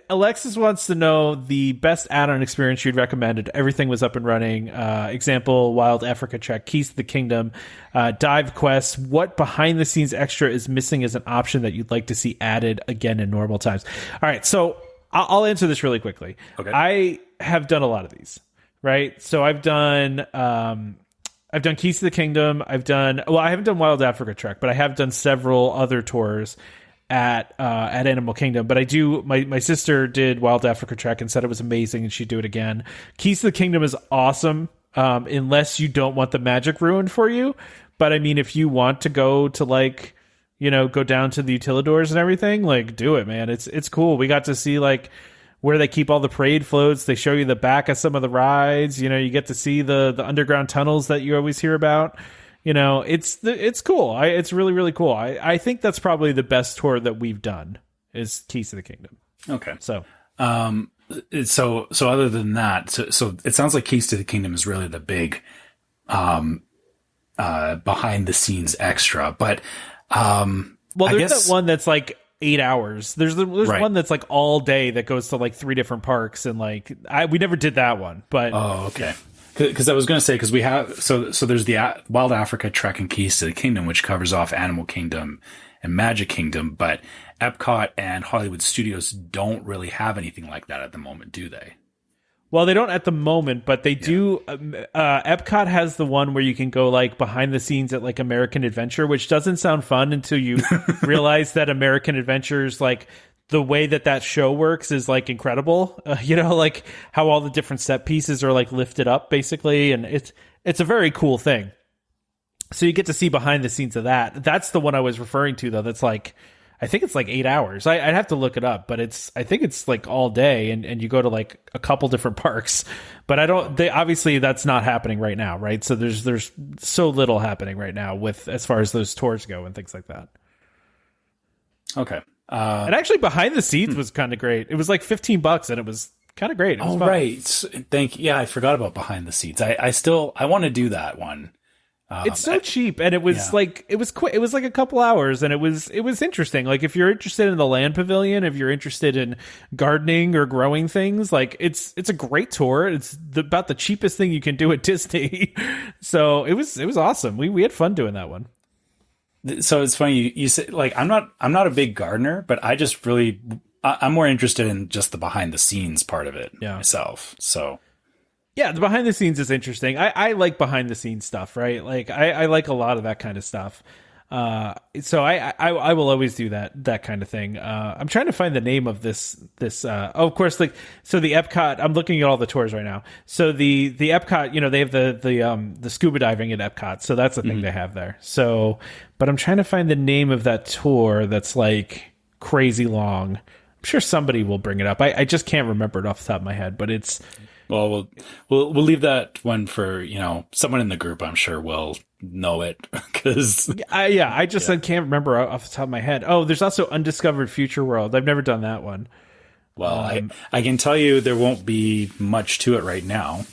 Alexis wants to know the best add-on experience you'd recommended. Everything was up and running. Example, Wild Africa Trek, Keys to the Kingdom, Dive Quest. What behind-the-scenes extra is missing as an option that you'd like to see added again in normal times? All right, so I'll answer this really quickly. Okay. I have done a lot of these, right? So I've done Keys to the Kingdom. I haven't done Wild Africa Trek, but I have done several other tours at Animal Kingdom. But I do, my sister did Wild Africa Trek and said it was amazing and she'd do it again. Keys to the Kingdom is awesome, unless you don't want the magic ruined for you. But I mean, if you want to go to go down to the utilidors and everything, do it, man. It's cool. We got to see where they keep all the parade floats. They show you the back of some of the rides. You get to see the underground tunnels that you always hear about. It's cool. It's really, really cool. I think that's probably the best tour that we've done is Keys to the Kingdom. Okay. So other than that, so it sounds like Keys to the Kingdom is really the big, behind the scenes extra, but, there's that one that's 8 hours. There's right. One that's all day that goes to 3 different parks and we never did that one, but. Oh, okay. Because I was going to say, because we have, so there's the Wild Africa Trek and Keys to the Kingdom, which covers off Animal Kingdom and Magic Kingdom, but Epcot and Hollywood Studios don't really have anything like that at the moment, do they? Well, they don't at the moment, but they do. Epcot has the one where you can go behind the scenes at American Adventure, which doesn't sound fun until you realize that American Adventure's the way that show works is incredible. How all the different set pieces are lifted up basically. And it's It's a very cool thing. So you get to see behind the scenes of that. That's the one I was referring to, though. That's like, I think it's like 8 hours. I'd have to look it up, but I think it's like all day, and you go to like a couple different parks. But obviously that's not happening right now, right? So there's so little happening right now with as far as those tours go and things like that. Okay. And actually, behind the scenes was kind of great. It was like $15, and it was kind of great. It was fun. Right. Yeah, I forgot about behind the scenes. I want to do that one. It's so cheap, and it was like it was quick. It was like a couple hours, and it was interesting. Like if you're interested in the land pavilion, if you're interested in gardening or growing things, like it's a great tour. It's about the cheapest thing you can do at Disney. So it was awesome. We had fun doing that one. So it's funny you say, like, I'm not a big gardener, but I'm more interested in just the behind the scenes part of it myself. So. Yeah, the behind the scenes is interesting. I like behind the scenes stuff, right? Like I like a lot of that kind of stuff. So I will always do that kind of thing. I'm trying to find the name of this. Of course, like so the Epcot. I'm looking at all the tours right now. So the Epcot, they have the scuba diving at Epcot. So that's the thing they have there. So, but I'm trying to find the name of that tour that's like crazy long. I'm sure somebody will bring it up. I just can't remember it off the top of my head, but it's. Well, we'll leave that one for, someone in the group. I'm sure will know it because I can't remember off the top of my head. Oh, there's also Undiscovered Future World. I've never done that one. Well, I can tell you there won't be much to it right now.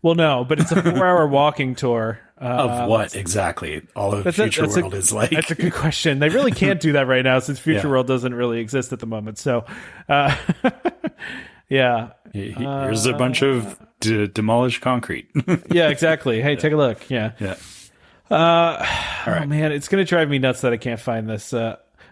Well, no, but it's a 4-hour walking tour. Of what exactly? All of Future World is like. That's a good question. They really can't do that right now since Future World doesn't really exist at the moment. So, yeah. Here's a bunch of demolished concrete. Yeah, exactly. Hey, take a look. Yeah. Yeah. All right. Oh, man, it's going to drive me nuts that I can't find this.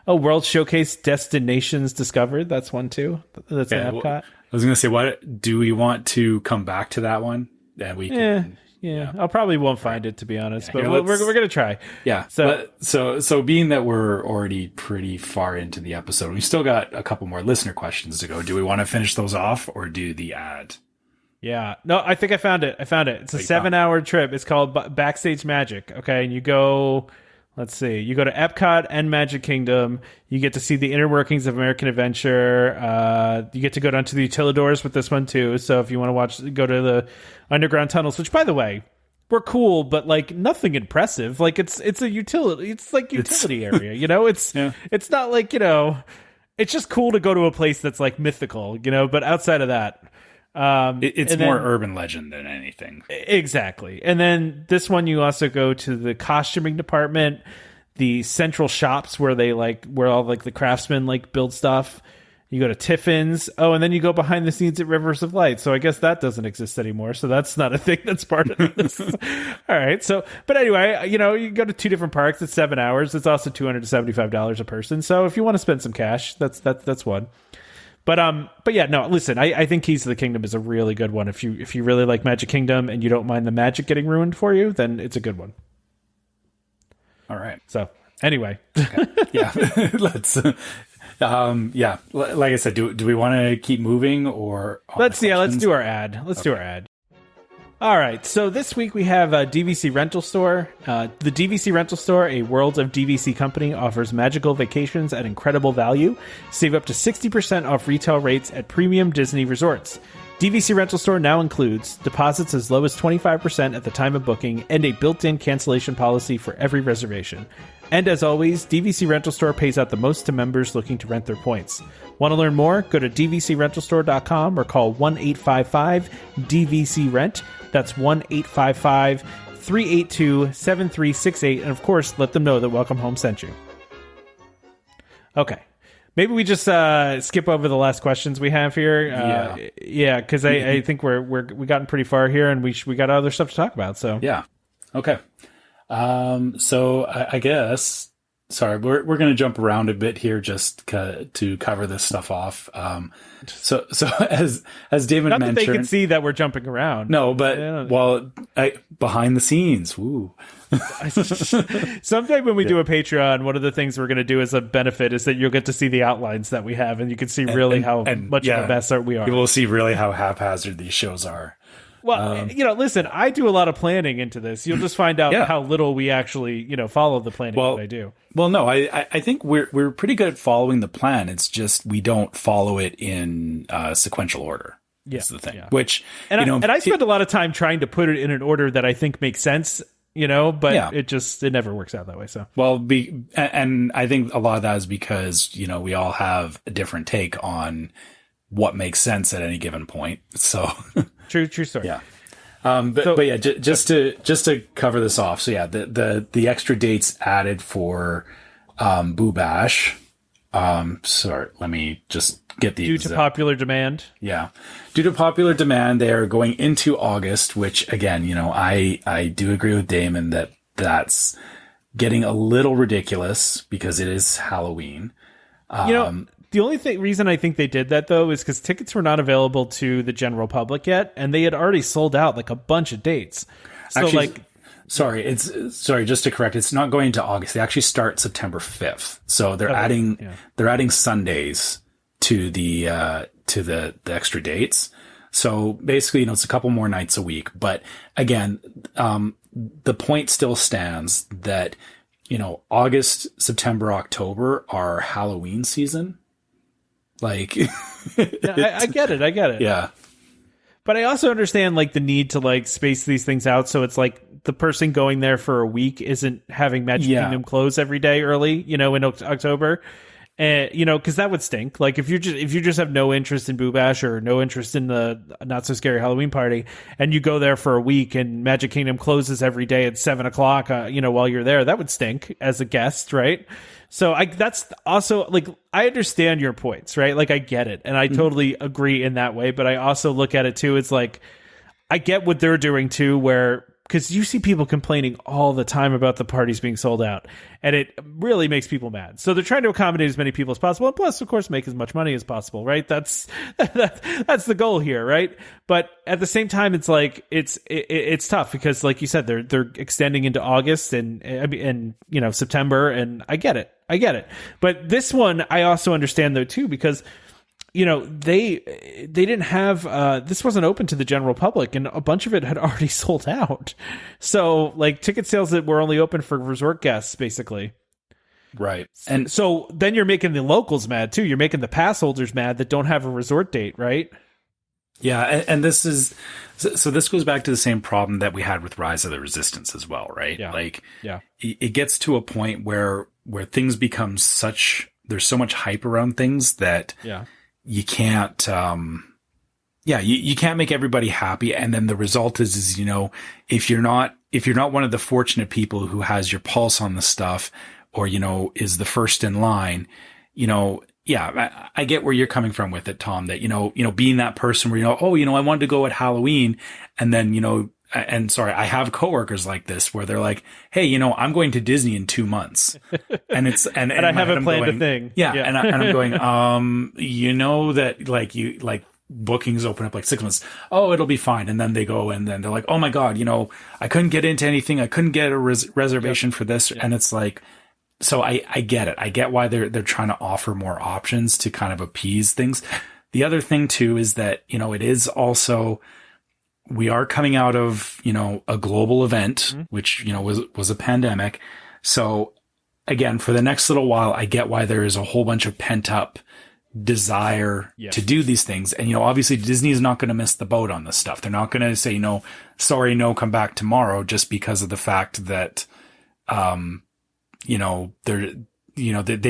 World Showcase Destinations Discovered. That's one, too. That's an Epcot. Well, I was going to say, what do we want to come back to that one? That we can. Yeah. I probably won't find it, to be honest, but we're going to try. Yeah. So being that we're already pretty far into the episode, we still got a couple more listener questions to go. Do we want to finish those off or do the ad? Yeah. No, I think I found it. It's a 7-hour trip. It's called Backstage Magic. Okay. And you go, let's see, you go to Epcot and Magic Kingdom. You get to see the inner workings of American Adventure. You get to go down to the Utilidors with this one too. So if you want to go to the underground tunnels, which by the way, were cool, but like nothing impressive. Like it's a utility. It's like utility area, it's not like, it's just cool to go to a place that's like mythical, but outside of that, it's more urban legend than anything. Exactly. And then this one, you also go to the costuming department, the central shops where all like the craftsmen like build stuff. You go to Tiffin's. Oh, and then you go behind the scenes at Rivers of Light. So I guess that doesn't exist anymore. So that's not a thing that's part of this. All right. So, but anyway, you go to 2 different parks. It's 7 hours. It's also $275 a person. So if you want to spend some cash, that's one. But yeah, no, listen, I think Keys to the Kingdom is a really good one. If you really like Magic Kingdom and you don't mind the magic getting ruined for you, then it's a good one. All right. So anyway. Okay. Yeah. Let's, like I said, do we want to keep moving or? Let's do our ad. Do our ad. All right, so this week we have a DVC Rental Store. The DVC Rental Store, a Worlds of DVC company, offers magical vacations at incredible value. Save up to 60% off retail rates at premium Disney resorts. DVC Rental Store now includes deposits as low as 25% at the time of booking and a built-in cancellation policy for every reservation. And as always, DVC Rental Store pays out the most to members looking to rent their points. Want to learn more? Go to dvcrentalstore.com or call 1-855-DVC-RENT. That's 1-855-382-7368. And of course, let them know that Welcome Home sent you. Okay. Maybe we just skip over the last questions we have here. Yeah, because I think we gotten pretty far here, and we got other stuff to talk about. So yeah, okay. So I guess. Sorry, we're going to jump around a bit here just to cover this stuff off. So as David mentioned, that they can see that we're jumping around. No, but behind the scenes, woo. Someday when we do a Patreon, one of the things we're going to do as a benefit is that you'll get to see the outlines that we have, and you can see really how much of a mess we are. You will see really how haphazard these shows are. Well, listen, I do a lot of planning into this. You'll just find out how little we actually, follow the planning that I do. Well, no, I think we're pretty good at following the plan. It's just we don't follow it in sequential order. Is the thing. Which I spend a lot of time trying to put it in an order that I think makes sense. But it never works out that way. So and I think a lot of that is because we all have a different take on what makes sense at any given point. So true story. Yeah. Just to cover this off. So the extra dates added for Boo Bash. Sorry, let me just get the due to popular demand. Yeah. Due to popular demand, they are going into August, which again, I do agree with Damon that that's getting a little ridiculous because it is Halloween. The only reason I think they did that, though, is because tickets were not available to the general public yet, and they had already sold out like a bunch of dates. So, actually, sorry, just to correct, it's not going to August. They actually start September 5th. So they're adding Sundays to the extra dates. So basically, it's a couple more nights a week. But again, the point still stands that August, September, October are Halloween season. Like, I get it. Yeah. But I also understand the need to space these things out. So it's the person going there for a week isn't having Magic Kingdom close every day early, in October. Because that would stink. If you just have no interest in Boo Bash or no interest in the Not So Scary Halloween Party, and you go there for a week and Magic Kingdom closes every day at 7:00, while you're there, that would stink as a guest, right? So that's also I understand your points, right? I get it, and I totally agree in that way. But I also look at it too. It's I get what they're doing too, because you see people complaining all the time about the parties being sold out, and it really makes people mad. So they're trying to accommodate as many people as possible, and plus, of course, make as much money as possible, right? That's the goal here, right? But at the same time, it's it's tough because, like you said, they're extending into August and September, and I get it. But this one, I also understand though too, because they didn't have this wasn't open to the general public, and a bunch of it had already sold out. So ticket sales that were only open for resort guests, basically. Right. And so then you're making the locals mad too. You're making the pass holders mad that don't have a resort date, right? Yeah, and this goes back to the same problem that we had with Rise of the Resistance as well, right? Yeah. It gets to a point where things become there's so much hype around things that you can't, you can't make everybody happy. And then the result is, if you're not one of the fortunate people who has your pulse on the stuff or, is the first in line, I get where you're coming from with it, Tom, that, being that person where, I wanted to go at Halloween, and then, and sorry, I have coworkers like this where they're like, hey, I'm going to Disney in 2 months, and and I haven't planned a thing. Yeah. And I'm going, that bookings open up 6 months. Oh, it'll be fine. And then they go and then they're like, oh my God, I couldn't get into anything. I couldn't get a reservation for this. And it's so I get it. I get why they're trying to offer more options to kind of appease things. The other thing too is that, it is also, we are coming out of, a global event, which, was a pandemic. So again, for the next little while, I get why there is a whole bunch of pent up desire to do these things. And, obviously Disney is not going to miss the boat on this stuff. They're not going to say, sorry, no, come back tomorrow, just because of the fact that, they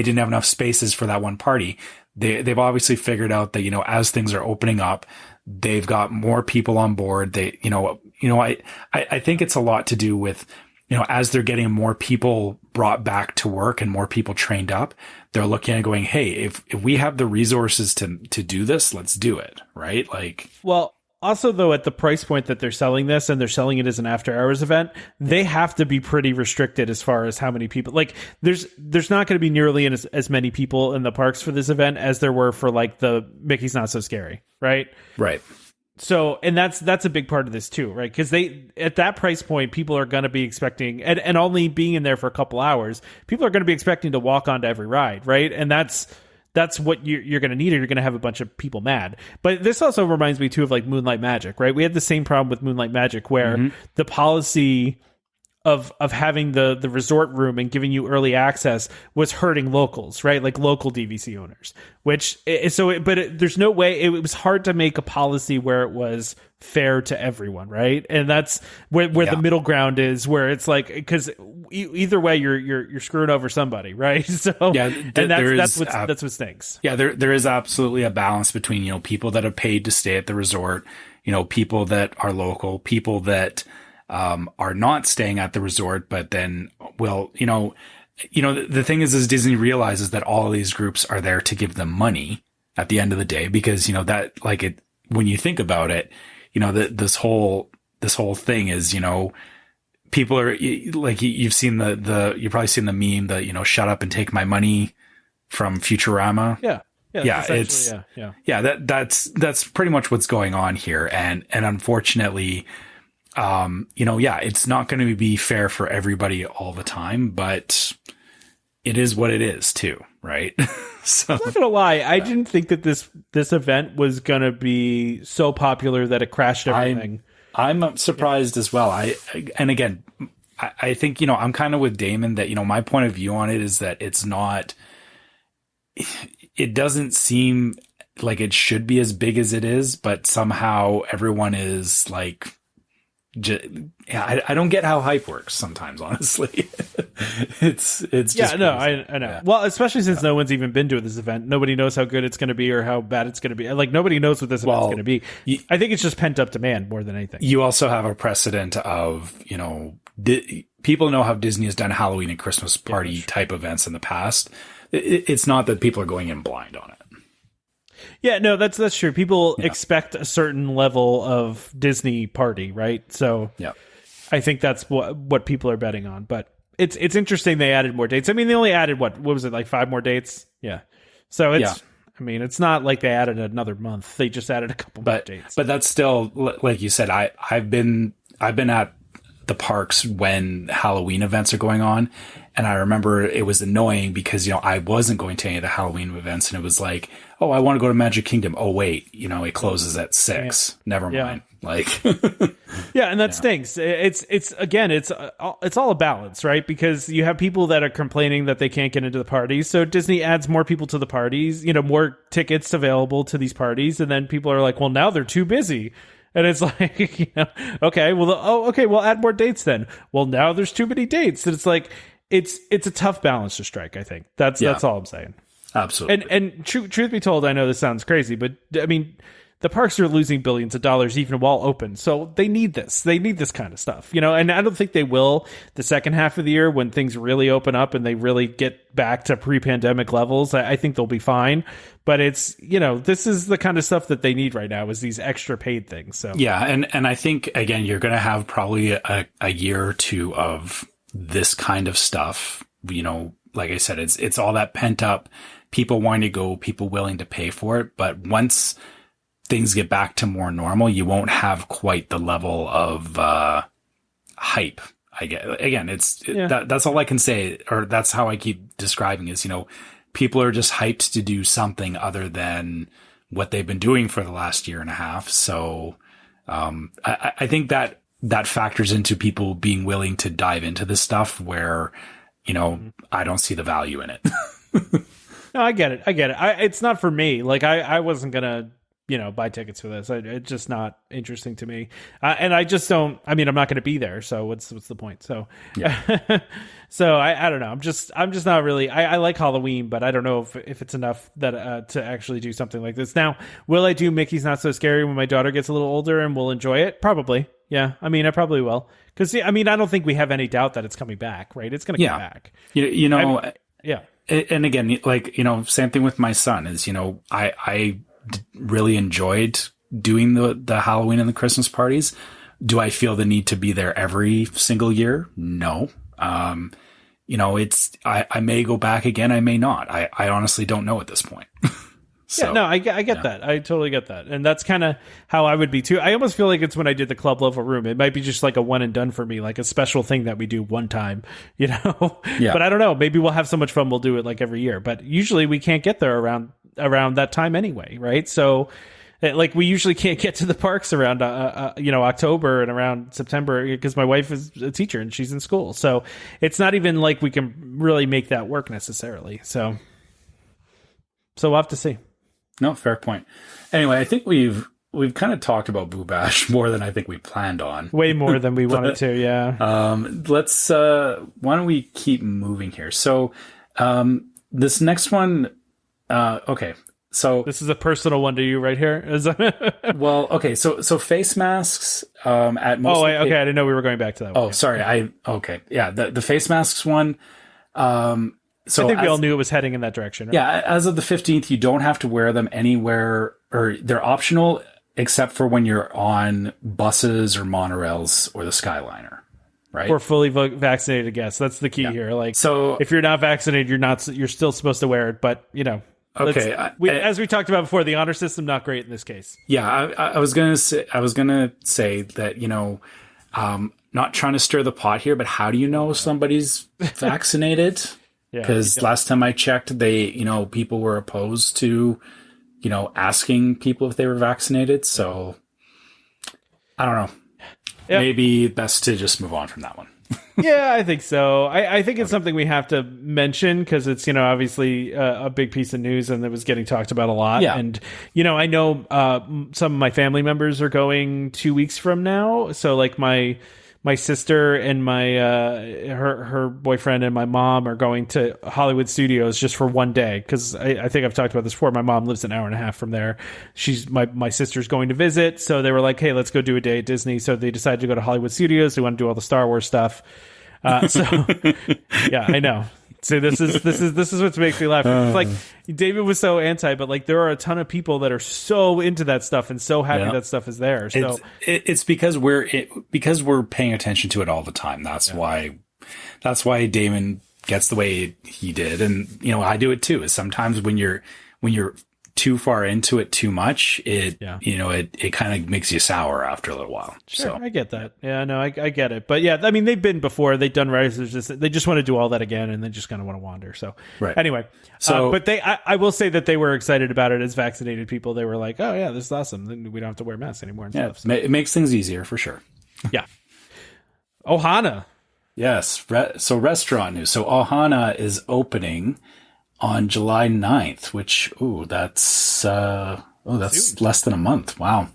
didn't have enough spaces for that one party. They've obviously figured out that, as things are opening up, they've got more people on board. I think it's a lot to do with, as they're getting more people brought back to work and more people trained up, they're looking at going, hey, if we have the resources to do this, let's do it. Right. Well, also, though, at the price point that they're selling this, and they're selling it as an after-hours event, they have to be pretty restricted as far as how many people. There's not going to be nearly as many people in the parks for this event as there were for the Mickey's Not So Scary, right? Right. So, and that's a big part of this too, right? Because at that price point, people are going to be expecting, and only being in there for a couple hours, people are going to be expecting to walk onto every ride, right? And that's that's what you're going to need, or you're going to have a bunch of people mad. But this also reminds me too of like Moonlight Magic, right? We had the same problem with Moonlight Magic where the policy of having the resort room and giving you early access was hurting locals, right? Like local DVC owners, there's no way. It was hard to make a policy where it was fair to everyone, right? And that's where the middle ground is, where it's like, because either way you're screwing over somebody, right? So that's what stinks. Yeah, there is absolutely a balance between people that have paid to stay at the resort, people that are local, people that are not staying at the resort, but then the thing is Disney realizes that all of these groups are there to give them money at the end of the day, because that when you think about it, this whole thing is, people are like, you've seen you've probably seen the meme, the shut up and take my money from Futurama. That's pretty much what's going on here, and unfortunately, it's not going to be fair for everybody all the time, but it is what it is too, right? So I'm not gonna lie, I didn't think that this event was gonna be so popular that it crashed everything. I'm surprised as well. I think I'm kind of with Damon that my point of view on it is that it's not. It doesn't seem like it should be as big as it is, but somehow everyone is like. I don't get how hype works sometimes, honestly. it's just I know. Yeah. Well, especially since no one's even been to this event. Nobody knows how good it's going to be or how bad it's going to be. Like, nobody knows what this event's going to be. I think it's just pent up demand more than anything. You also have a precedent of, people know how Disney has done Halloween and Christmas party type events in the past. It's not that people are going in blind on it. Yeah, no, that's true. People expect a certain level of Disney party, right? So I think that's what people are betting on. But it's interesting they added more dates. I mean, they only added what was it, like 5 more dates? Yeah. So I mean, it's not like they added another month. They just added a couple more dates. But that's still, like you said, I've been at the parks when Halloween events are going on. And I remember it was annoying because, I wasn't going to any of the Halloween events, and it was like, oh, I want to go to Magic Kingdom. Oh, wait, it closes at 6. Yeah. Never mind. Like, yeah. And that stinks. It's all a balance, right? Because you have people that are complaining that they can't get into the parties. So Disney adds more people to the parties, more tickets available to these parties. And then people are like, well, now they're too busy. And it's like, okay, we'll add more dates then. Well, now there's too many dates. And it's like, it's a tough balance to strike, I think. That's all I'm saying. Absolutely. And truth be told, I know this sounds crazy, but I mean, the parks are losing billions of dollars even while open. So they need this. They need this kind of stuff, and I don't think they will the second half of the year when things really open up and they really get back to pre-pandemic levels. I think they'll be fine. But it's, this is the kind of stuff that they need right now, is these extra paid things. So yeah. And I think, again, you're going to have probably a year or two of this kind of stuff. Like I said, it's all that pent up, people wanting to go, people willing to pay for it. But once things get back to more normal, you won't have quite the level of hype. I get, again, that's all I can say, or that's how I keep describing is, people are just hyped to do something other than what they've been doing for the last year and a half. So I think that factors into people being willing to dive into this stuff where, I don't see the value in it. No, I get it. It's not for me. Like I wasn't going to, buy tickets for this. It's just not interesting to me. And I just don't, I'm not going to be there. So what's the point? So, yeah. So I don't know. I'm just not really, I like Halloween, but I don't know if it's enough that, to actually do something like this. Now, will I do Mickey's Not So Scary when my daughter gets a little older and will enjoy it? Probably. Yeah. I probably will. Cause I don't think we have any doubt that it's coming back, right? It's going to come back. Yeah. And again, like, same thing with my son is, I really enjoyed doing the Halloween and the Christmas parties. Do I feel the need to be there every single year? No. I may go back again. I may not. I honestly don't know at this point. So, yeah, no, I get that. I totally get that. And that's kind of how I would be too. I almost feel like it's when I did the club level room. It might be just like a one and done for me, like a special thing that we do one time, you know? Yeah. But I don't know. Maybe we'll have so much fun we'll do it like every year. But usually we can't get there around that time anyway, right? So like we usually can't get to the parks around October and around September because my wife is a teacher and she's in school. So it's not even like we can really make that work necessarily. So we'll have to see. No, fair point. Anyway, I think we've kind of talked about Boo Bash more than I think we planned on. Way more than we wanted to, yeah. Let's why don't we keep moving here? So this next one, okay. So this is a personal one to you right here. well, okay. So face masks at most. Oh, okay. I didn't know we were going back to that one. Oh, sorry. Okay. Yeah, the face masks one. So I think we all knew it was heading in that direction. Right? Yeah, as of the 15th, you don't have to wear them anywhere, or they're optional except for when you're on buses or monorails or the Skyliner, right? Or fully vaccinated guests. That's the key here. Like, so if you're not vaccinated, you're still supposed to wear it. But okay, as we talked about before, the honor system not great in this case. Yeah, I was gonna say that not trying to stir the pot here, but how do you know somebody's vaccinated? Because last time I checked, people were opposed to, asking people if they were vaccinated. So I don't know. Yep. Maybe best to just move on from that one. Yeah, I think so. I think it's something we have to mention because it's, obviously a big piece of news and it was getting talked about a lot. Yeah. And, I know some of my family members are going 2 weeks from now. So like my sister and my her boyfriend and my mom are going to Hollywood Studios just for one day because I think I've talked about this before. My mom lives an hour and a half from there. She's my sister's going to visit, so they were like, "Hey, let's go do a day at Disney." So they decided to go to Hollywood Studios. They want to do all the Star Wars stuff. Yeah, I know. So this is what makes me laugh. It's like David was so anti, but like there are a ton of people that are so into that stuff and so happy that stuff is there. So it's because we're paying attention to it all the time. That's why Damon gets the way he did, and I do it too. Is sometimes when you're too far into it too much, it kind of makes you sour after a little while. Sure, so I get that. Yeah, no, I get it. But yeah, I mean, they've been before. They've done Rise. They just want to do all that again, and they just kind of want to wander. So right. Anyway, but I will say that they were excited about it as vaccinated people. They were like, oh yeah, this is awesome. Then we don't have to wear masks anymore and stuff. So. It makes things easier for sure. Yeah. Ohana. Yes. So restaurant news. So Ohana is opening on July 9th, which, that's less than a month. Wow.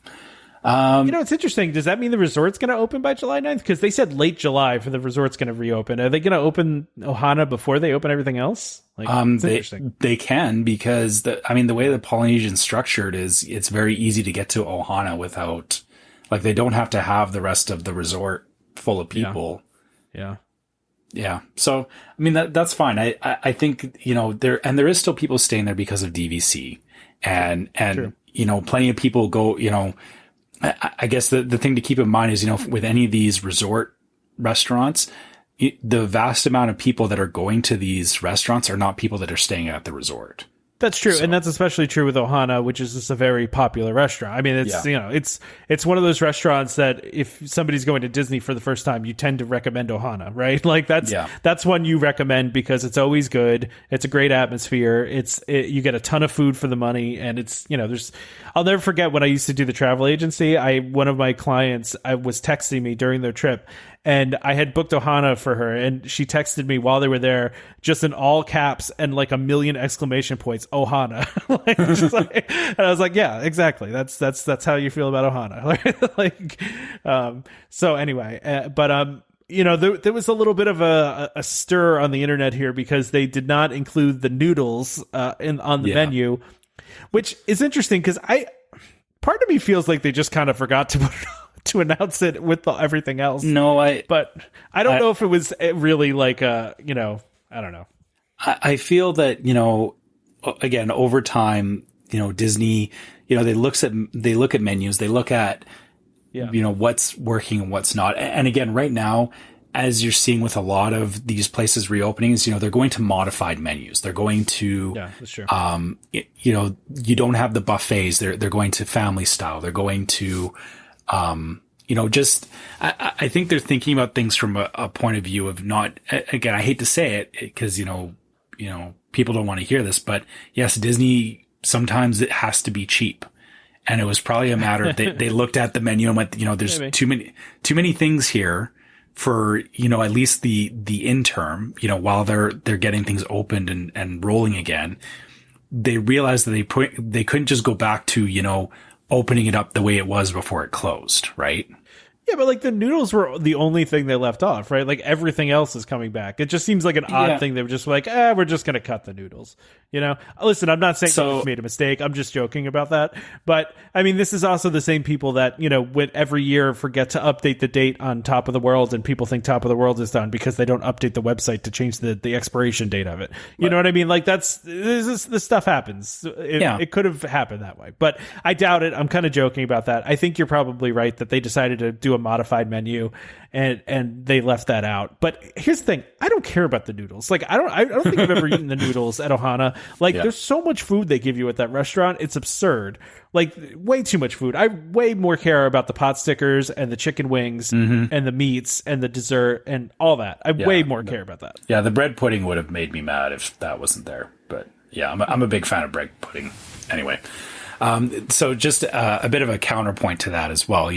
It's interesting. Does that mean the resort's going to open by July 9th? Because they said late July for the resort's going to reopen. Are they going to open Ohana before they open everything else? Interesting. They can because the way the Polynesian's structured is it's very easy to get to Ohana without, they don't have to have the rest of the resort full of people. Yeah. Yeah. So, that's fine. I think, there is still people staying there because of DVC and, True. Plenty of people go, I guess the thing to keep in mind is, with any of these resort restaurants, the vast amount of people that are going to these restaurants are not people that are staying at the resort. That's true, and that's especially true with Ohana, which is just a very popular restaurant. I mean, it's one of those restaurants that if somebody's going to Disney for the first time, you tend to recommend Ohana, right? Like that's one you recommend because it's always good. It's a great atmosphere. You get a ton of food for the money, and it's I'll never forget when I used to do the travel agency. One of my clients was texting me during their trip. And I had booked Ohana for her, and she texted me while they were there, just in all caps and like a million exclamation points, Ohana. And I was like, yeah, exactly. That's how you feel about Ohana. So anyway, there was a little bit of a stir on the internet here because they did not include the noodles on the menu, which is interesting because part of me feels like they just kind of forgot to put it on. To announce it with everything else. But I don't know if it was really like I don't know. I feel that, again, over time, Disney, they look at menus, they look at, what's working and what's not. And again, right now, as you're seeing with a lot of these places reopening, is, they're going to modified menus. They're going to, that's true. You don't have the buffets. They're going to family style. They're going to, I think they're thinking about things from a point of view of not, again, I hate to say it because, people don't want to hear this, but yes, Disney, sometimes it has to be cheap. And it was probably a matter of they looked at the menu and went, there's too many things here for, at least the interim, while they're getting things opened and rolling again. They realized that they couldn't just go back to, opening it up the way it was before it closed, right? Yeah, but like the noodles were the only thing they left off, right? Like everything else is coming back. It just seems like an odd thing. They were just like, we're just going to cut the noodles. Listen, I'm not saying they made a mistake. I'm just joking about that. But I mean, this is also the same people that, would every year forget to update the date on Top of the World, and people think Top of the World is done because they don't update the website to change the expiration date of it. You know what I mean? Like this stuff happens. It could have happened that way, but I doubt it. I'm kind of joking about that. I think you're probably right that they decided to do a modified menu and they left that out. But here's the thing, I don't care about the noodles. Like I don't think I've ever eaten the noodles at Ohana. Like there's so much food they give you at that restaurant, it's absurd. Like way too much food. I way more care about the pot stickers and the chicken wings and the meats and the dessert and all that. I way more care about that. Yeah, the bread pudding would have made me mad if that wasn't there. But yeah, I'm a big fan of bread pudding anyway. So just a bit of a counterpoint to that as well,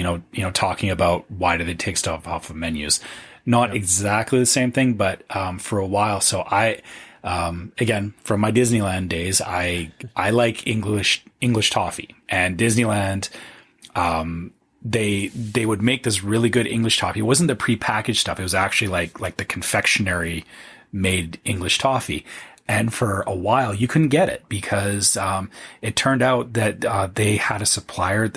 talking about why do they take stuff off of menus? Not exactly the same thing, but for a while. So I, again, from my Disneyland days, I like English toffee, and Disneyland, they would make this really good English toffee. It wasn't the prepackaged stuff. It was actually like the confectionery made English toffee. And for a while, you couldn't get it because it turned out that they had a supplier.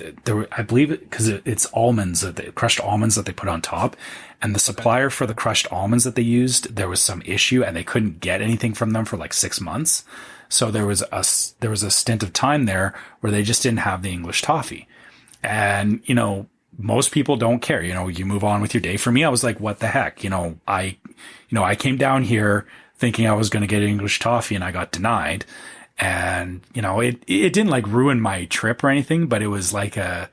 I believe because it's almonds, crushed almonds that they put on top. And the supplier for the crushed almonds that they used, there was some issue, and they couldn't get anything from them for like 6 months. So there was a stint of time there where they just didn't have the English toffee. And most people don't care. You move on with your day. For me, I was like, what the heck? I came down here thinking I was going to get English toffee, and I got denied. And, it didn't like ruin my trip or anything, but it was like I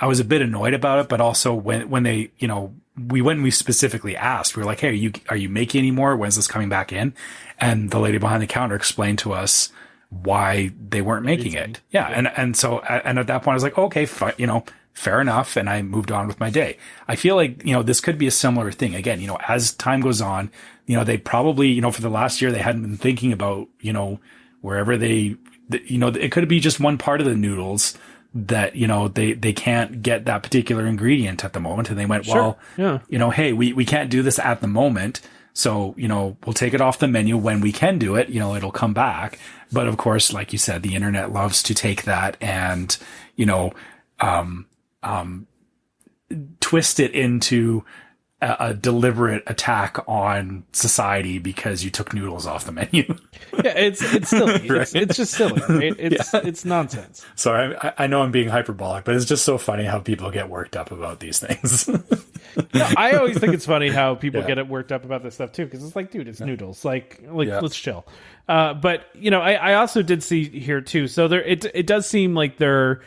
was a bit annoyed about it. But also when they, we went and we specifically asked, we were like, hey, are you making any more? When's this coming back in? And the lady behind the counter explained to us why they weren't making it. Yeah. And so, and at that point I was like, okay, fair enough. And I moved on with my day. I feel like, this could be a similar thing. Again, as time goes on, they probably, for the last year, they hadn't been thinking about, wherever it could be just one part of the noodles that, they can't get that particular ingredient at the moment. And they went, hey, we can't do this at the moment. So, we'll take it off the menu when we can do it, it'll come back. But of course, like you said, the internet loves to take that and, twist it into a deliberate attack on society because you took noodles off the menu. Yeah, it's silly. Right? It's just silly. Right? It's nonsense. Sorry, I know I'm being hyperbolic, but it's just so funny how people get worked up about these things. I always think it's funny how people get it worked up about this stuff too, because it's like, dude, it's noodles. Like let's chill. But I also did see here too. So it does seem like they're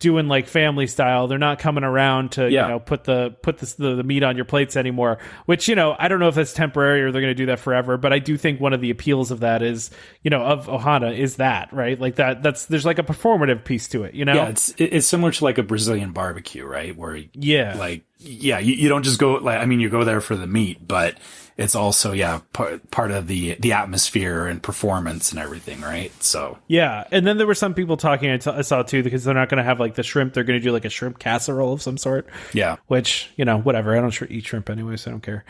doing like family style. They're not coming around to put the meat on your plates anymore, which I don't know if that's temporary or they're going to do that forever, but I do think one of the appeals of that is of Ohana is that, right? Like there's like a performative piece to it, Yeah, it's similar to like a Brazilian barbecue, right? Where you don't just go you go there for the meat, but it's also part of the atmosphere and performance and everything, right? So and then there were some people talking I saw too, because they're not going to have like the shrimp, they're going to do like a shrimp casserole of some sort. Which whatever, I don't eat shrimp anyway, so I don't care.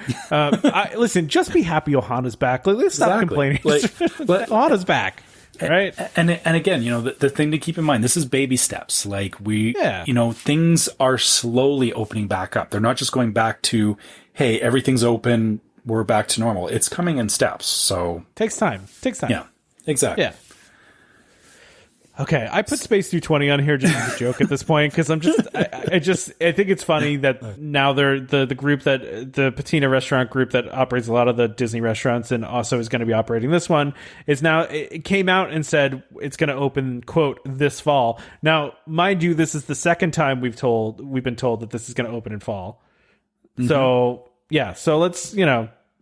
Listen, just be happy Ohana's back. Like, let's stop complaining. Ohana's back. Right. And again, the thing to keep in mind, this is baby steps. Like things are slowly opening back up. They're not just going back to, hey, everything's open, we're back to normal. It's coming in steps. So takes time. Yeah, exactly. Yeah. Okay, I put Space 220 on here just as a joke at this point because I'm just, I think it's funny that now they're the group that the Patina restaurant group that operates a lot of the Disney restaurants and also is going to be operating this one is now it came out and said it's going to open quote this fall. Now, mind you, this is the second time we've been told that this is going to open in fall. Mm-hmm. So yeah, so let's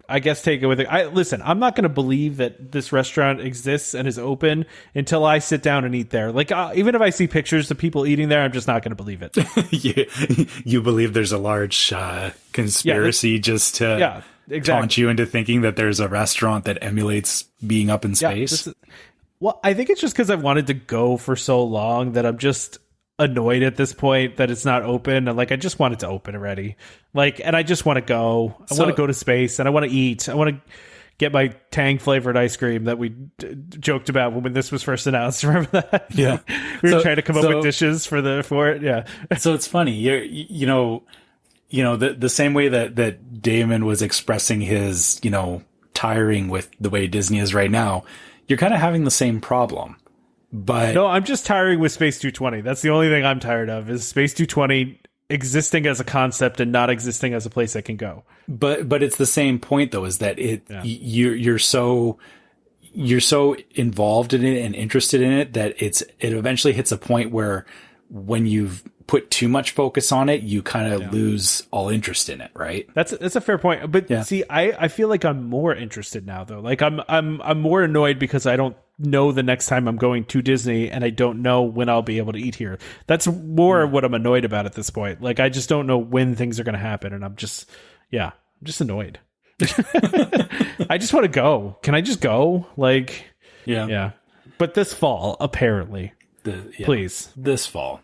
I guess take it with it. Listen, I'm not going to believe that this restaurant exists and is open until I sit down and eat there. Like, even if I see pictures of people eating there, I'm just not going to believe it. You believe there's a large conspiracy just to taunt you into thinking that there's a restaurant that emulates being up in space? Well, I think it's just because I've wanted to go for so long that I'm just annoyed at this point that it's not open, and like I just want it to open already, and I just want to go. I want to go to space and I want to eat. I want to get my Tang flavored ice cream that we joked about when this was first announced. Remember that? Yeah, we were trying to come up with dishes for it. Yeah. So it's funny, the same way that Damon was expressing his tiring with the way Disney is right now. You're kind of having the same problem. But no, I'm just tiring with Space 220. That's the only thing I'm tired of is Space 220 existing as a concept and not existing as a place I can go. But it's the same point though, is that you're so involved in it and interested in it that it eventually hits a point where when you've put too much focus on it, you kind of lose all interest in it, right? That's a fair point. But see, I feel like I'm more interested now though. Like I'm more annoyed because I don't know the next time I'm going to Disney and I don't know when I'll be able to eat here. That's more what I'm annoyed about at this point. Like I just don't know when things are going to happen and I'm just annoyed. I just want to go. Can I just go? Yeah. But this fall, apparently. Please. This fall.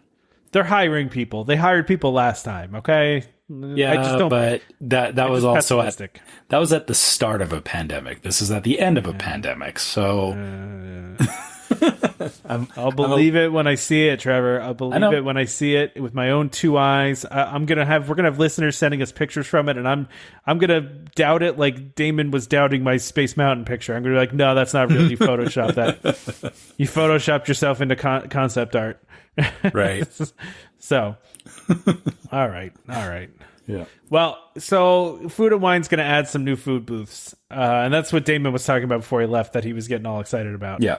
They're hiring people. They hired people last time, okay? Yeah, I just don't, but that was also that was at the start of a pandemic. This is at the end of a pandemic. So I'll believe it when I see it, Trevor. I'll believe it when I see it with my own two eyes. We're gonna have listeners sending us pictures from it, and I'm gonna doubt it like Damon was doubting my Space Mountain picture. I'm gonna be like, no, that's not real. You photoshopped that. You photoshopped yourself into concept art. Right. So, all right. Yeah. Well, so Food and Wine's going to add some new food booths, and that's what Damon was talking about before he left. That he was getting all excited about. Yeah.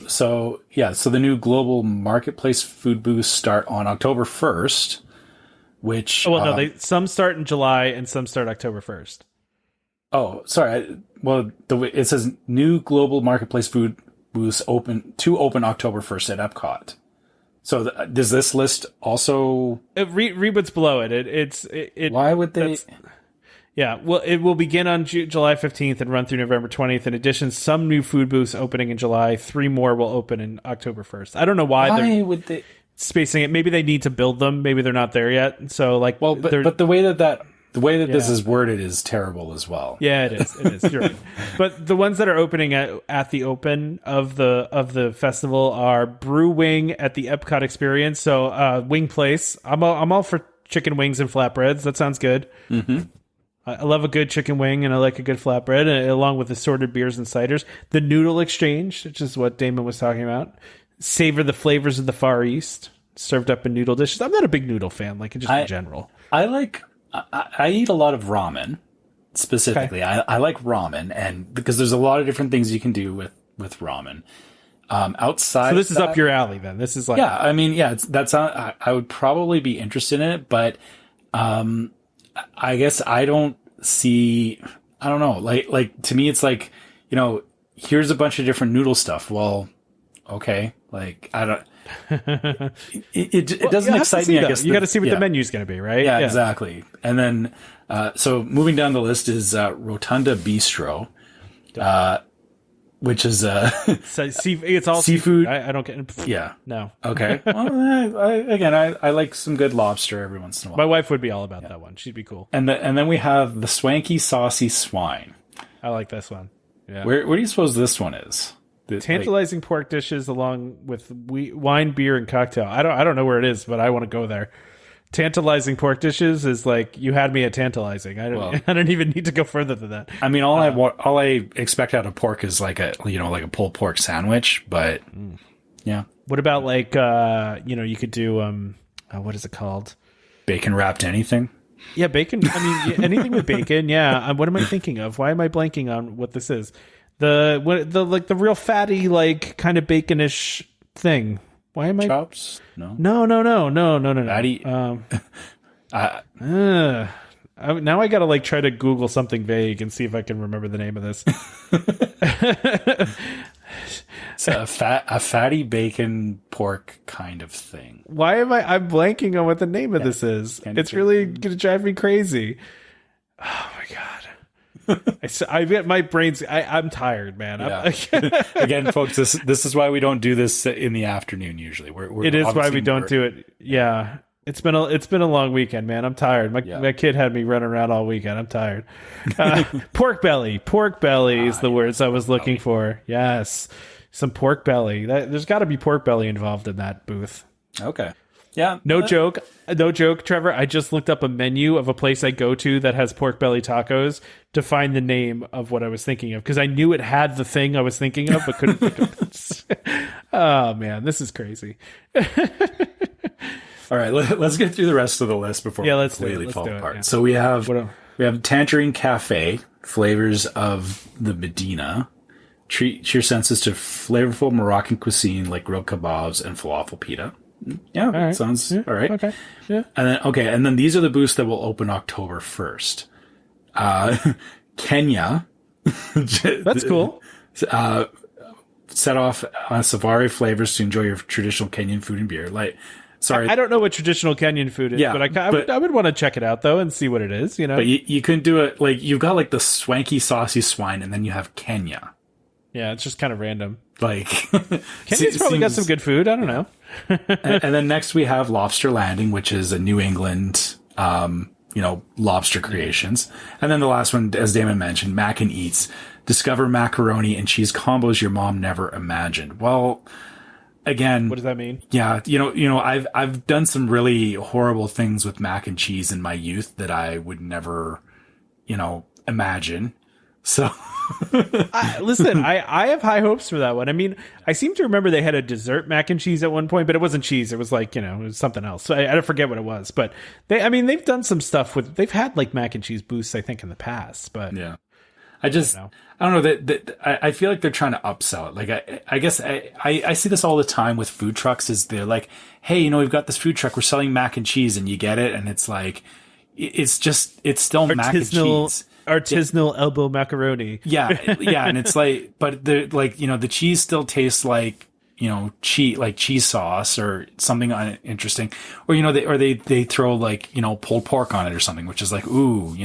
So the new global marketplace food booths start on October 1st, which some start in July and some start October 1st. Oh, sorry. It says new global marketplace food booths open October 1st at Epcot. So does this list also read what's below it? Why would they? Yeah, well, it will begin on July 15th and run through November 20th. In addition, some new food booths opening in July. 3 more will open in October 1st. I don't know why would they spacing it. Maybe they need to build them. Maybe they're not there yet. So but the way that this is worded is terrible as well. Yeah, it is. You're right. But the ones that are opening at the open of the festival are Brew Wing at the Epcot Experience. So Wing Place. I'm all for chicken wings and flatbreads. That sounds good. Mm-hmm. I love a good chicken wing and I like a good flatbread, along with assorted beers and ciders. The Noodle Exchange, which is what Damon was talking about. Savor the flavors of the Far East, served up in noodle dishes. I'm not a big noodle fan, in general. I eat a lot of ramen, specifically. Okay. I like ramen, and because there's a lot of different things you can do with ramen. Outside, so this is up your alley, then. This is I would probably be interested in it, but I guess I don't see. I don't know. Like to me, it's like, here's a bunch of different noodle stuff. Well, okay, I don't. It doesn't excite me. I guess you got to see what the menu's going to be, right? Yeah, exactly. And then, so moving down the list is Rotunda Bistro, which is it's all seafood. I don't get. Yeah. No. Okay. Well, I like some good lobster every once in a while. My wife would be all about that one. She'd be cool. And then we have the Swanky Saucy Swine. I like this one. Yeah. Where do you suppose this one is? Tantalizing pork dishes along with wine, beer, and cocktail. I don't know where it is, but I want to go there. Tantalizing pork dishes is like, you had me at tantalizing. I don't even need to go further than that. I mean, all I expect out of pork is like a pulled pork sandwich, but Yeah. What about like you could do what is it called? Bacon wrapped anything? Yeah, bacon. I mean, anything with bacon. Yeah. What am I thinking of? Why am I blanking on what this is? The real fatty, like kind of baconish thing. Why am I? Chops? No. No. Fatty. Now I gotta like try to Google something vague and see if I can remember the name of this. So a fatty bacon pork kind of thing. Why am I'm blanking on what the name of this is? It's really gonna drive me crazy. Oh my god. I get my brains. I'm tired, man. Yeah. Again, folks, this is why we don't do this in the afternoon. Usually, it is why we don't do it. Yeah, it's been a long weekend, man. I'm tired. My kid had me running around all weekend. I'm tired. Pork belly is the words I was looking for. Yes, some pork belly. There's got to be pork belly involved in that booth. Okay. Yeah. No joke, Trevor. I just looked up a menu of a place I go to that has pork belly tacos to find the name of what I was thinking of because I knew it had the thing I was thinking of, but couldn't think of it. Oh man, this is crazy. All right, let's get through the rest of the list before we completely fall apart. Yeah. So we have Tangerine Cafe, flavors of the Medina. Treat your senses to flavorful Moroccan cuisine like grilled kebabs and falafel pita. Yeah, right. Sounds all right. Okay. Yeah. And then these are the booths that will open October 1st. Kenya. That's cool. Set off safari flavors to enjoy your traditional Kenyan food and beer. Like, sorry, I don't know what traditional Kenyan food is, but I would want to check it out though and see what it is. You know, but you couldn't do it like you've got like the swanky saucy swine, and then you have Kenya. Yeah, it's just kind of random. Like Kenya's probably got some good food. I don't know. and then next we have Lobster Landing, which is a New England, lobster creations. And then the last one, as Damon mentioned, Mac and Eats. Discover macaroni and cheese combos your mom never imagined. Well, again, what does that mean? Yeah, I've done some really horrible things with mac and cheese in my youth that I would never, imagine. So listen, I have high hopes for that one. I mean, I seem to remember they had a dessert mac and cheese at one point, but it wasn't cheese. It was like, it was something else. So I forget what it was, but they've done some stuff they've had like mac and cheese booths, I think, in the past, but yeah, I don't know that I feel like they're trying to upsell it. Like, I guess I see this all the time with food trucks is they're like, hey, we've got this food truck. We're selling mac and cheese, and you get it. And it's like, it's still mac and cheese. Artisanal elbow macaroni. Yeah. And it's like, but the the cheese still tastes like, cheese sauce or something interesting. Or, they throw like, pulled pork on it or something, which is like, ooh,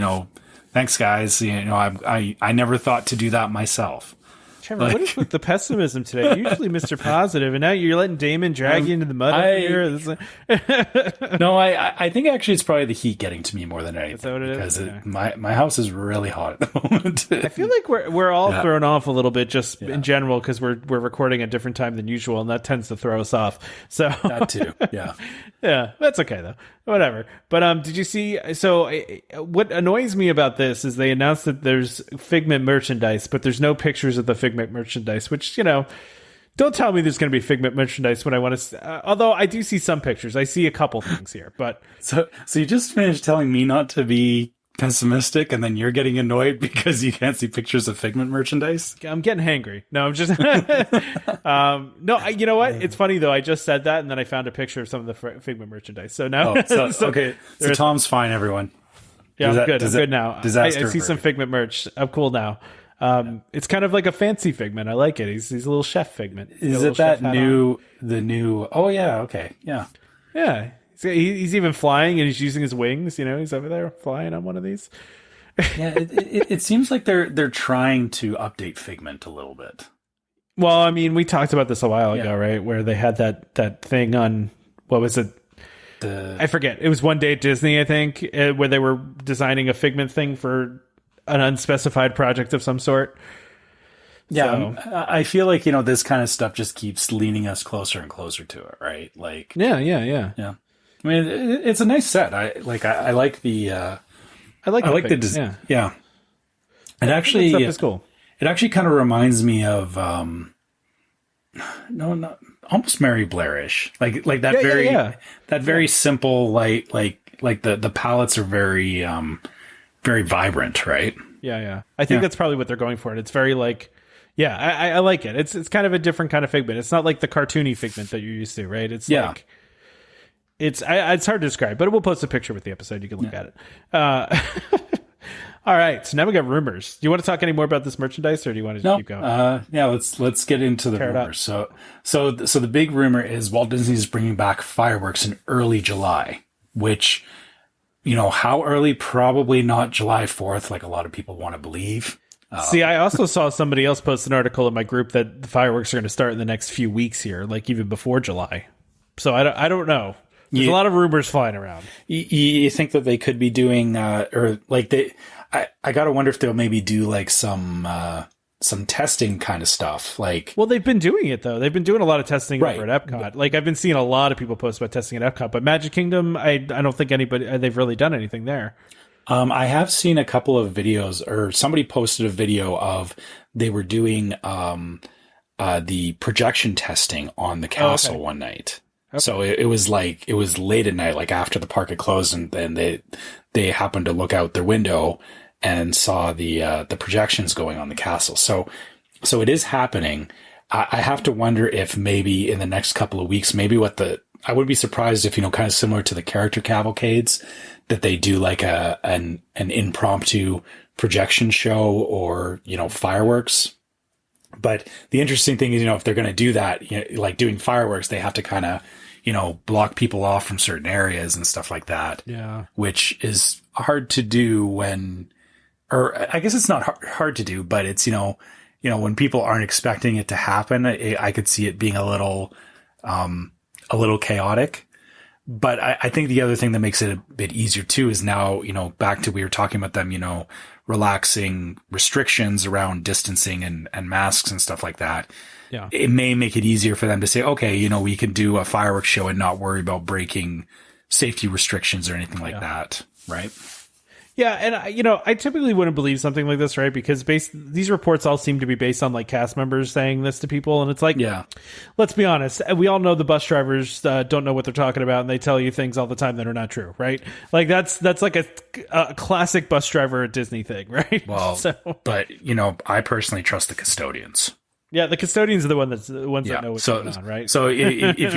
thanks guys. I never thought to do that myself. Trevor, what is with the pessimism today? Usually Mr. Positive, and now you're letting Damon drag you into the mud here. No, I think actually it's probably the heat getting to me more than anything. Is that what it is? Because my house is really hot at the moment. I feel like we're all thrown off a little bit just in general because we're recording at a different time than usual, and that tends to throw us off. So that too, yeah. Yeah, that's okay though. Whatever. But did you see? So what annoys me about this is they announced that there's Figment merchandise, but there's no pictures of the Figment merchandise. Which don't tell me there's going to be Figment merchandise when I want to. Although I do see some pictures, I see a couple things here. But so you just finished telling me not to be pessimistic, and then you're getting annoyed because you can't see pictures of Figment merchandise. I'm getting hangry. No, I'm just no. You know what? It's funny though. I just said that, and then I found a picture of some of the Figment merchandise. So now, okay. So Tom's fine. Everyone. Yeah, I'm good. I'm good now. I see some Figment merch. I'm cool now. It's kind of like a fancy Figment. I like it. He's a little chef Figment. Is it that new? The new? Oh yeah. Okay. Yeah. Yeah. He's even flying and he's using his wings. He's over there flying on one of these. Yeah, it seems like they're trying to update Figment a little bit. Well, I mean, we talked about this a while ago, right? Where they had that thing on, what was it? I forget. It was One Day at Disney, I think, where they were designing a Figment thing for an unspecified project of some sort. Yeah, so, I feel like this kind of stuff just keeps leaning us closer and closer to it, right? Like, yeah. I mean, it's a nice set. I like the. I like the design. Yeah. It actually stuff is cool. It actually kind of reminds me of no, not almost Mary Blairish, like that that very simple, like the palettes are very very vibrant, right? Yeah. I think that's probably what they're going for. And it's very like, I like it. It's kind of a different kind of Figment. It's not like the cartoony Figment that you're used to, right? It's like, it's hard to describe, but we'll post a picture with the episode. You can look at it. All right, so now we got rumors. Do you want to talk any more about this merchandise, or do you want to keep going? Let's get into the rumors. So the big rumor is Walt Disney is bringing back fireworks in early July, which, how early? Probably not July 4th, like a lot of people want to believe. See, I also saw somebody else post an article in my group that the fireworks are going to start in the next few weeks here, like even before July. So I don't know. There's a lot of rumors flying around. You think that they could be doing, or like I gotta wonder if they'll maybe do like some testing kind of stuff. Like, well, they've been doing it though. They've been doing a lot of testing right. over at Epcot. Like, I've been seeing a lot of people post about testing at Epcot, but Magic Kingdom, I don't think they've really done anything there. I have seen a couple of videos, or somebody posted a video of they were doing the projection testing on the castle one night. Okay. So it was late at night, like after the park had closed, and then they happened to look out their window and saw the projections going on the castle. So it is happening. I have to wonder if maybe in the next couple of weeks, I would be surprised if, kind of similar to the character cavalcades, that they do like an impromptu projection show or, fireworks. But the interesting thing is, if they're going to do that, like doing fireworks, they have to kind of, block people off from certain areas and stuff like that. Yeah. Which is hard to do or I guess it's not hard to do, but it's, when people aren't expecting it to happen, I could see it being a little chaotic. But I think the other thing that makes it a bit easier too is now, back to, we were talking about them, relaxing restrictions around distancing and masks and stuff like that. Yeah. It may make it easier for them to say, okay, we can do a fireworks show and not worry about breaking safety restrictions or anything like that. Right. Yeah. And I typically wouldn't believe something like this, right? Because these reports all seem to be based on like cast members saying this to people. And it's like, let's be honest. We all know the bus drivers don't know what they're talking about, and they tell you things all the time that are not true, right? Like that's like a classic bus driver at Disney thing, right? Well, but I personally trust the custodians. Yeah, the custodians are the ones that know what's going on, right? So if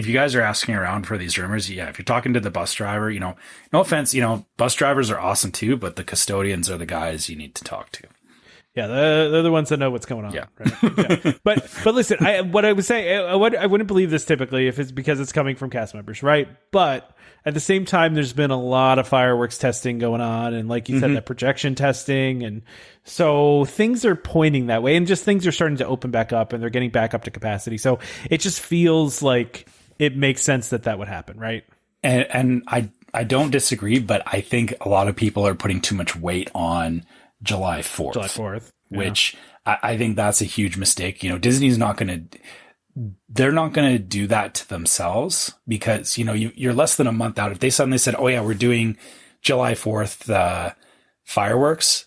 you guys are asking around for these rumors, if you're talking to the bus driver, no offense, bus drivers are awesome too, but the custodians are the guys you need to talk to. Yeah, they're the ones that know what's going on. Yeah. Right? Yeah. But listen, what I would say, I wouldn't believe this typically if it's because it's coming from cast members, right? But at the same time, there's been a lot of fireworks testing going on, and like you said, that projection testing, and so things are pointing that way, and just things are starting to open back up, and they're getting back up to capacity. So it just feels like it makes sense that would happen, right? And I don't disagree, but I think a lot of people are putting too much weight on July 4th. Which I think that's a huge mistake. Disney's they're not going to do that to themselves, because, you're less than a month out. If they suddenly said, oh yeah, we're doing July 4th, fireworks,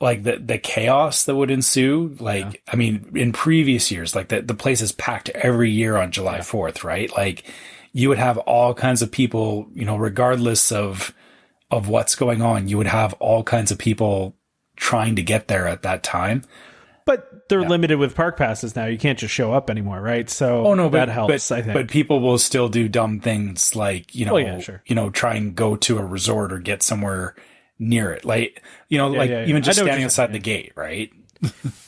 like the chaos that would ensue. Like, I mean, in previous years, like the place is packed every year on July 4th, right? Like you would have all kinds of people, regardless of what's going on, you would have all kinds of people trying to get there at that time. But they're limited with park passes now. You can't just show up anymore, right? So that helps, I think. But people will still do dumb things like, try and go to a resort or get somewhere near it. Like, even just standing outside the gate, right?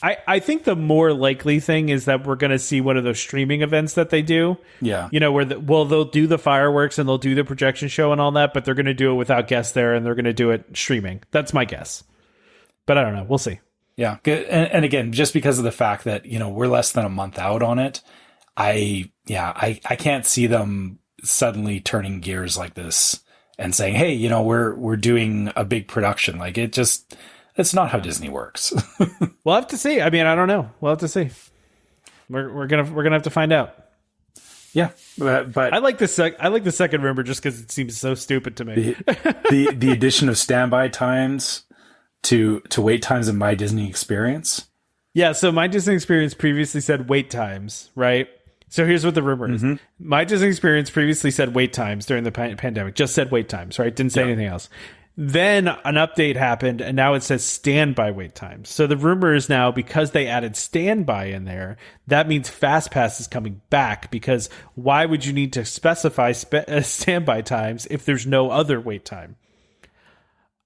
I think the more likely thing is that we're going to see one of those streaming events that they do. Yeah. Where they'll do the fireworks and they'll do the projection show and all that, but they're going to do it without guests there, and they're going to do it streaming. That's my guess. But I don't know. We'll see. Yeah. And again, just because of the fact that, we're less than a month out on it, I can't see them suddenly turning gears like this and saying, hey, we're doing a big production. Like it's not how Disney works. We'll have to see. I mean, I don't know. We'll have to see. We're going to have to find out. Yeah. But I like the second rumor just because it seems so stupid to me. The addition of standby times to wait times in My Disney Experience. Yeah, so My Disney Experience previously said wait times, right? So here's what the rumor is. My Disney Experience previously said wait times during the pandemic. Just said wait times, right? Didn't say anything else. Then an update happened, and now it says standby wait times. So the rumor is now, because they added standby in there, that means FastPass is coming back, because why would you need to specify standby times if there's no other wait time?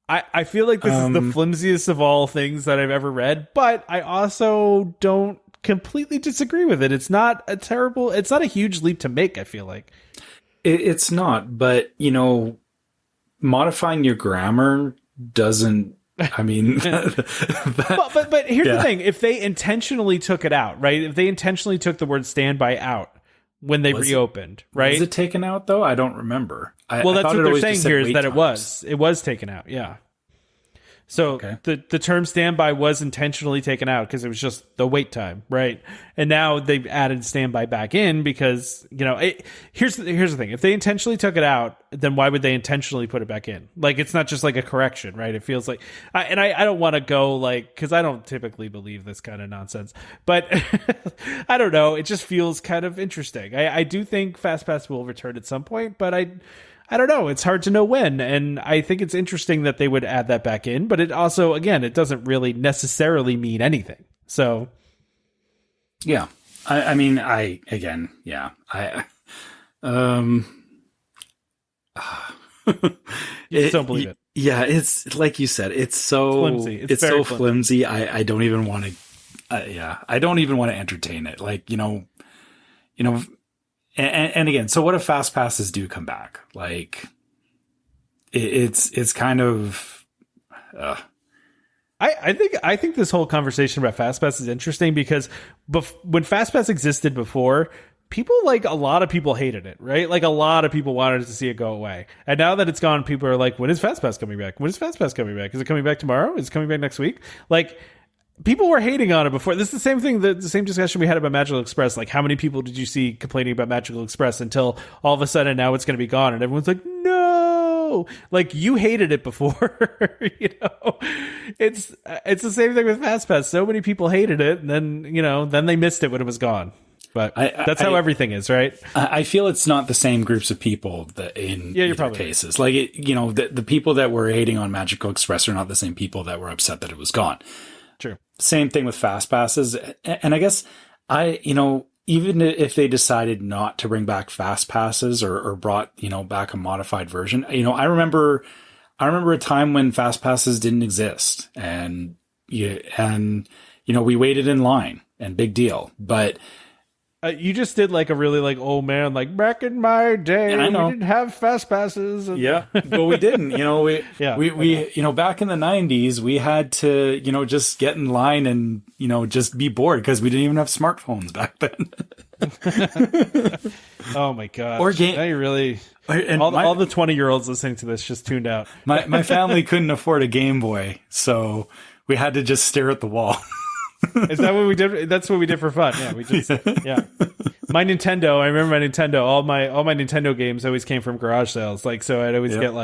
I feel like this is the flimsiest of all things that I've ever read, but I also don't completely disagree with it. It's not a huge leap to make, I feel like. It's not, but, modifying your grammar doesn't, I mean... but here's the thing. If they intentionally took it out, right? If they intentionally took the word standby out when they reopened, right? Was it taken out, though? I don't remember. That's what they're saying here, is that it was taken out, yeah. So the term standby was intentionally taken out because it was just the wait time, right? And now they've added standby back in because, here's the thing. If they intentionally took it out, then why would they intentionally put it back in? Like, it's not just like a correction, right? It feels like, I don't want to go because I don't typically believe this kind of nonsense, but I don't know. It just feels kind of interesting. I do think FastPass will return at some point, but I don't know. It's hard to know when. And I think it's interesting that they would add that back in. But it also, again, it doesn't really necessarily mean anything. So. Yeah. I just don't believe it. Yeah. It's like you said, it's so flimsy. It's so flimsy. I don't even want to, I don't even want to entertain it. Like, and again, so what if fast passes do come back? Like, it's kind of. I think this whole conversation about FastPass is interesting because when FastPass existed before, a lot of people hated it, right? Like, a lot of people wanted to see it go away, and now that it's gone, people are like, "When is FastPass coming back? When is FastPass coming back? Is it coming back tomorrow? Is it coming back next week?" Like. People were hating on it before. This is the same thing, the same discussion we had about Magical Express. Like, how many people did you see complaining about Magical Express until all of a sudden now it's going to be gone, and everyone's like, no, like, you hated it before. It's the same thing with FastPass. So many people hated it, and then they missed it when it was gone. But that's how everything is, right? I feel it's not the same groups of people that in either cases. Like, the people that were hating on Magical Express are not the same people that were upset that it was gone. True. Same thing with fast passes. And I guess even if they decided not to bring back fast passes or brought, back a modified version, I remember a time when fast passes didn't exist and we waited in line and big deal. But you just did like a really old man, like back in my day, we didn't have fast passes. Yeah, but we didn't. We back in the 90s, we had to just get in line and just be bored because we didn't even have smartphones back then. Oh my god! Or game. Now you really all the 20-year-olds listening to this just tuned out. My family couldn't afford a Game Boy, so we had to just stare at the wall. Is that what we did? That's what we did for fun. Yeah, we just My Nintendo. I remember my Nintendo. All my Nintendo games always came from garage sales. So I'd always get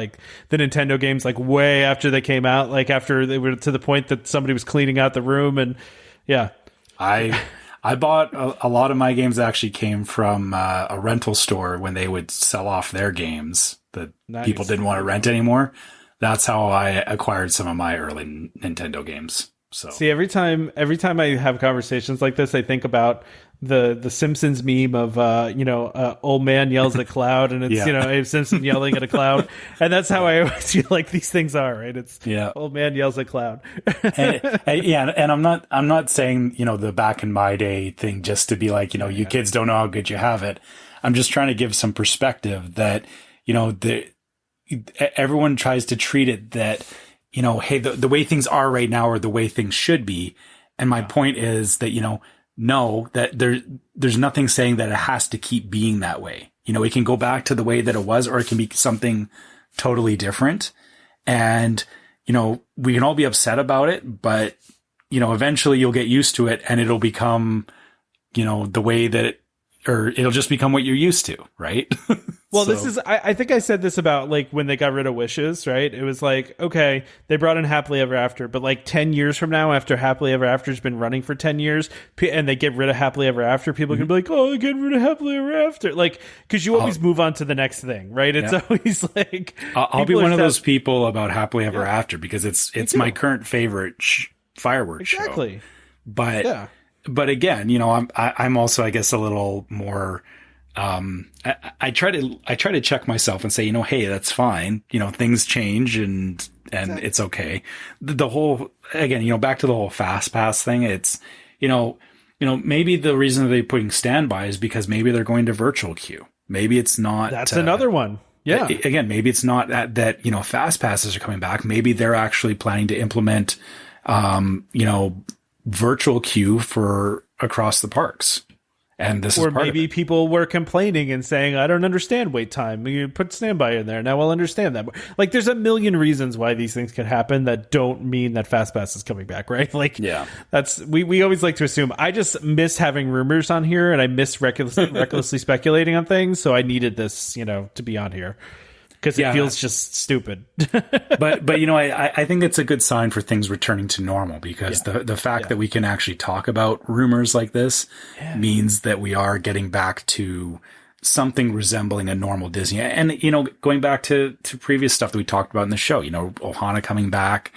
the Nintendo games way after they came out. After they were to the point that somebody was cleaning out the room, and I bought a lot of my games that actually came from a rental store when they would sell off their games that people didn't want to rent anymore. That's how I acquired some of my early Nintendo games. So see, every time I have conversations like this, I think about the Simpsons meme of old man yells at cloud, and it's Abe Simpson yelling at a cloud, and that's how I always feel like these things are, right? It's old man yells at cloud. and I'm not saying the back in my day thing just to be like you kids don't know how good you have it. I'm just trying to give some perspective that everyone tries to treat it that. Hey, the way things are right now are the way things should be. And my point is that, no, that there's nothing saying that it has to keep being that way. It can go back to the way that it was, or it can be something totally different. And, we can all be upset about it, but, eventually you'll get used to it and it'll become, the way that or it'll just become what you're used to, right? Well, this is, I think I said this about like when they got rid of wishes, right? It was like, okay, they brought in happily ever after, but like 10 years from now, after happily ever after has been running for 10 years and they get rid of happily ever after, people can be like, oh, get rid of happily ever after. Like, cause you always move on to the next thing, right? It's always like, I'll be one of those people about happily ever after because it's my current favorite fireworks show. But again, you know, I'm also, I guess, a little more, I try to check myself and say, you know, hey, that's fine. You know, things change and it's okay. The whole, again, you know, back to the whole fast pass thing. It's, you know, maybe the reason they're putting standby is because maybe they're going to virtual queue. Maybe it's not. That's another one. Yeah. Again, maybe it's not that, you know, fast passes are coming back. Maybe they're actually planning to implement, you know, virtual queue for across the parks. And this or is part maybe of it. people were complaining and saying, I don't understand wait time. You put standby in there. Now I'll understand that. Like, there's a million reasons why these things could happen that don't mean that FastPass is coming back, right? Like, yeah, that's, we always like to assume. I just miss having rumors on here and I miss recklessly speculating on things. So I needed this, you know, to be on here. Because it feels just stupid. but you know, I think it's a good sign for things returning to normal because the fact that we can actually talk about rumors like this means that we are getting back to something resembling a normal Disney. And, you know, going back to previous stuff that we talked about in the show, you know, Ohana coming back,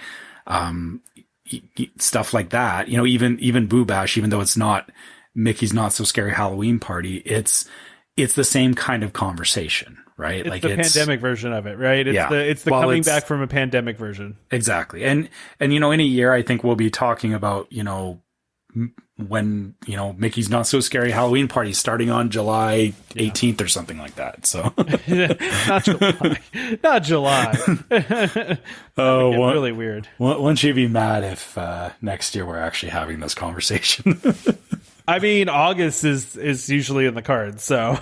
stuff like that, you know, even Boo Bash, even though it's not Mickey's Not So Scary Halloween Party, it's the same kind of conversation. Right. It's like the pandemic version of it, right? It's the coming back from a pandemic version. Exactly. And, you know, in a year, I think we'll be talking about, you know, when, you know, Mickey's Not So Scary Halloween Party starting on July 18th or something like that. So not July. Oh, really weird. Wouldn't you be mad if next year we're actually having this conversation? I mean, August is usually in the cards. So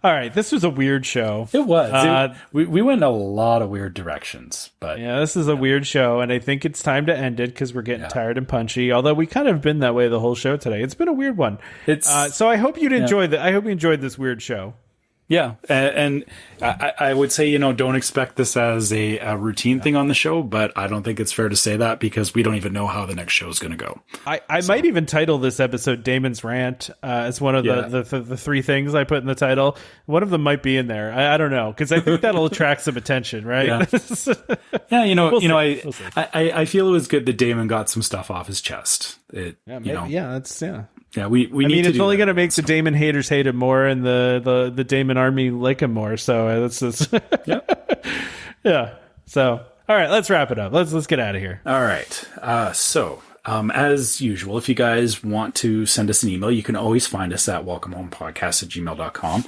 all right, this was a weird show. It was. We went in a lot of weird directions, but yeah, this is a weird show, and I think it's time to end it because we're getting tired and punchy. Although we kind of been that way the whole show today. It's been a weird one. So I hope you'd enjoy I hope you enjoyed this weird show. Yeah, and I would say, you know, don't expect this as a routine thing on the show, but I don't think it's fair to say that because we don't even know how the next show is going to go. I might even title this episode Damon's Rant as one of the three things I put in the title. One of them might be in there. I don't know, because I think that'll attract some attention, right? Yeah, you know, I feel it was good that Damon got some stuff off his chest. Yeah, we need it's only going to make the Damon haters hate him more and the Damon army like him more. So that's yeah. So all right, let's wrap it up. Let's get out of here. All right. So as usual, if you guys want to send us an email, you can always find us at welcomehomepodcast@gmail.com.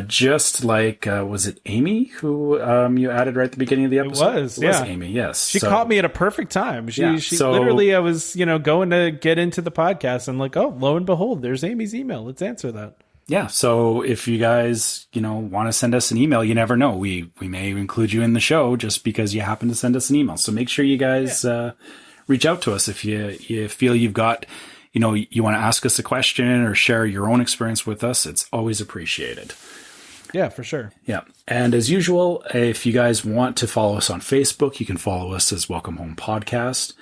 Just like, was it Amy who you added right at the beginning of the episode? It was Amy, yes. She caught me at a perfect time. She literally, I was, going to get into the podcast and like, oh, lo and behold, there's Amy's email. Let's answer that. Yeah, so if you guys, want to send us an email, you never know. We may include you in the show just because you happen to send us an email. So make sure you guys reach out to us if you feel you've got, you want to ask us a question or share your own experience with us. It's always appreciated. Yeah, for sure. Yeah. And as usual, if you guys want to follow us on Facebook, you can follow us as Welcome Home Podcast.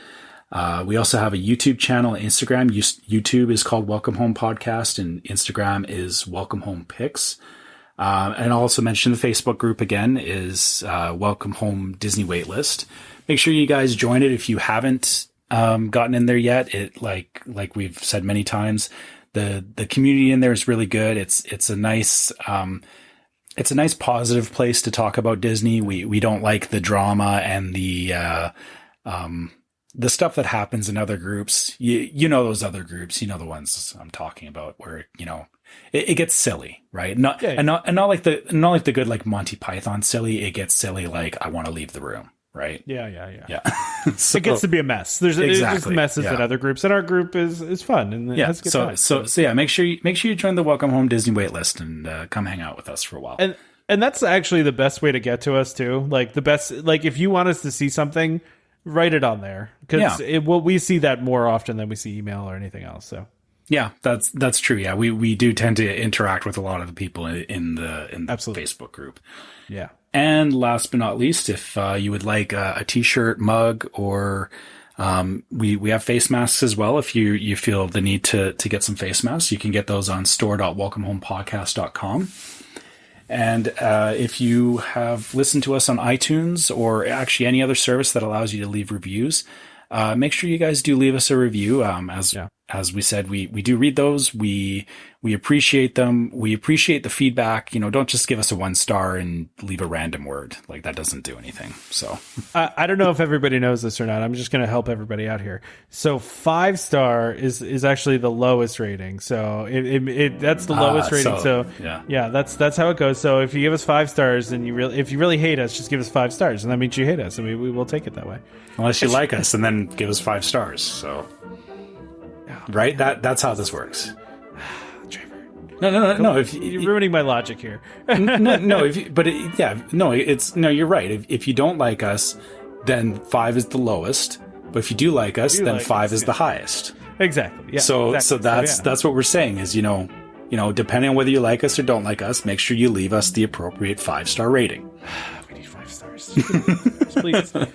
We also have a YouTube channel, Instagram. YouTube is called Welcome Home Podcast, and Instagram is Welcome Home Pics. And I'll also mention the Facebook group again is Welcome Home Disney Waitlist. Make sure you guys join it if you haven't gotten in there yet. It like we've said many times, the community in there is really good. It's a nice positive place to talk about Disney. We don't like the drama and the stuff that happens in other groups. You know those other groups, the ones I'm talking about where, it gets silly, right? Not like the good, like Monty Python silly. It gets silly. Like I want to leave the room. Right. Yeah. So, it gets to be a mess. There's just messes in other groups, and our group is fun and it has a good time. So yeah, make sure you join the Welcome Home Disney waitlist and come hang out with us for a while. And that's actually the best way to get to us too. Like the best, like if you want us to see something, write it on there because we see that more often than we see email or anything else. So Yeah, that's true. Yeah, we do tend to interact with a lot of the people in the Absolutely. Facebook group. Yeah. And last but not least, if you would like a t-shirt, mug, or we have face masks as well. If you feel the need to get some face masks, you can get those on store.welcomehomepodcast.com. And if you have listened to us on iTunes or actually any other service that allows you to leave reviews, make sure you guys do leave us a review. As we said, we do read those. We appreciate them. We appreciate the feedback. Don't just give us a 1-star and leave a random word. Like, that doesn't do anything. So I don't know if everybody knows this or not. I'm just going to help everybody out here. So 5-star is actually the lowest rating. So that's the lowest rating. So yeah, that's how it goes. So if you give us 5 stars and if you really hate us, just give us 5 stars, and that means you hate us, and we will take it that way. Unless you like us, and then give us 5 stars. So. Right? That's how this works. Trevor. No. You're ruining my logic here. no. You're right. If you don't like us, then 5 is the lowest. But if you do like us, then 5 is the highest. Exactly. Yeah. So exactly. that's what we're saying is, depending on whether you like us or don't like us, make sure you leave us the appropriate 5-star rating. We need 5 stars. Please. All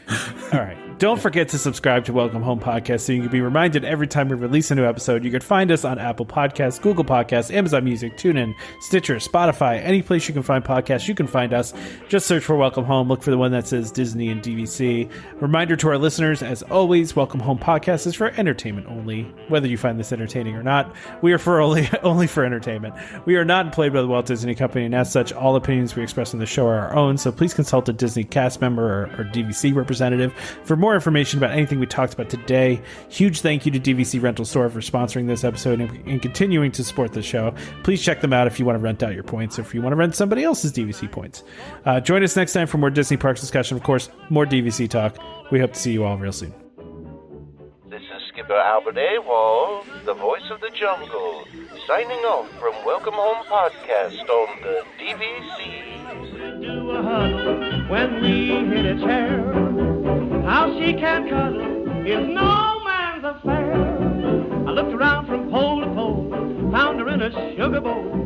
right. Don't forget to subscribe to Welcome Home Podcast so you can be reminded every time we release a new episode. You can find us on Apple Podcasts, Google Podcasts, Amazon Music, TuneIn, Stitcher, Spotify, any place you can find podcasts, you can find us. Just search for Welcome Home. Look for the one that says Disney and DVC. Reminder to our listeners, as always, Welcome Home Podcast is for entertainment only. Whether you find this entertaining or not, we are for only for entertainment. We are not employed by the Walt Disney Company, and as such, all opinions we express on the show are our own, so please consult a Disney cast member or DVC representative for more information about anything we talked about today. Huge thank you to DVC Rental Store for sponsoring this episode and continuing to support the show. Please check them out if you want to rent out your points or if you want to rent somebody else's DVC points. Join us next time for more Disney Parks discussion. Of course, more DVC talk. We hope to see you all real soon. This is Skipper Albert Awol, the voice of the jungle, signing off from Welcome Home Podcast on the DVC. Do a huddle when we hit a chair. How she can cuddle is no man's affair. I looked around from pole to pole, found her in a sugar bowl.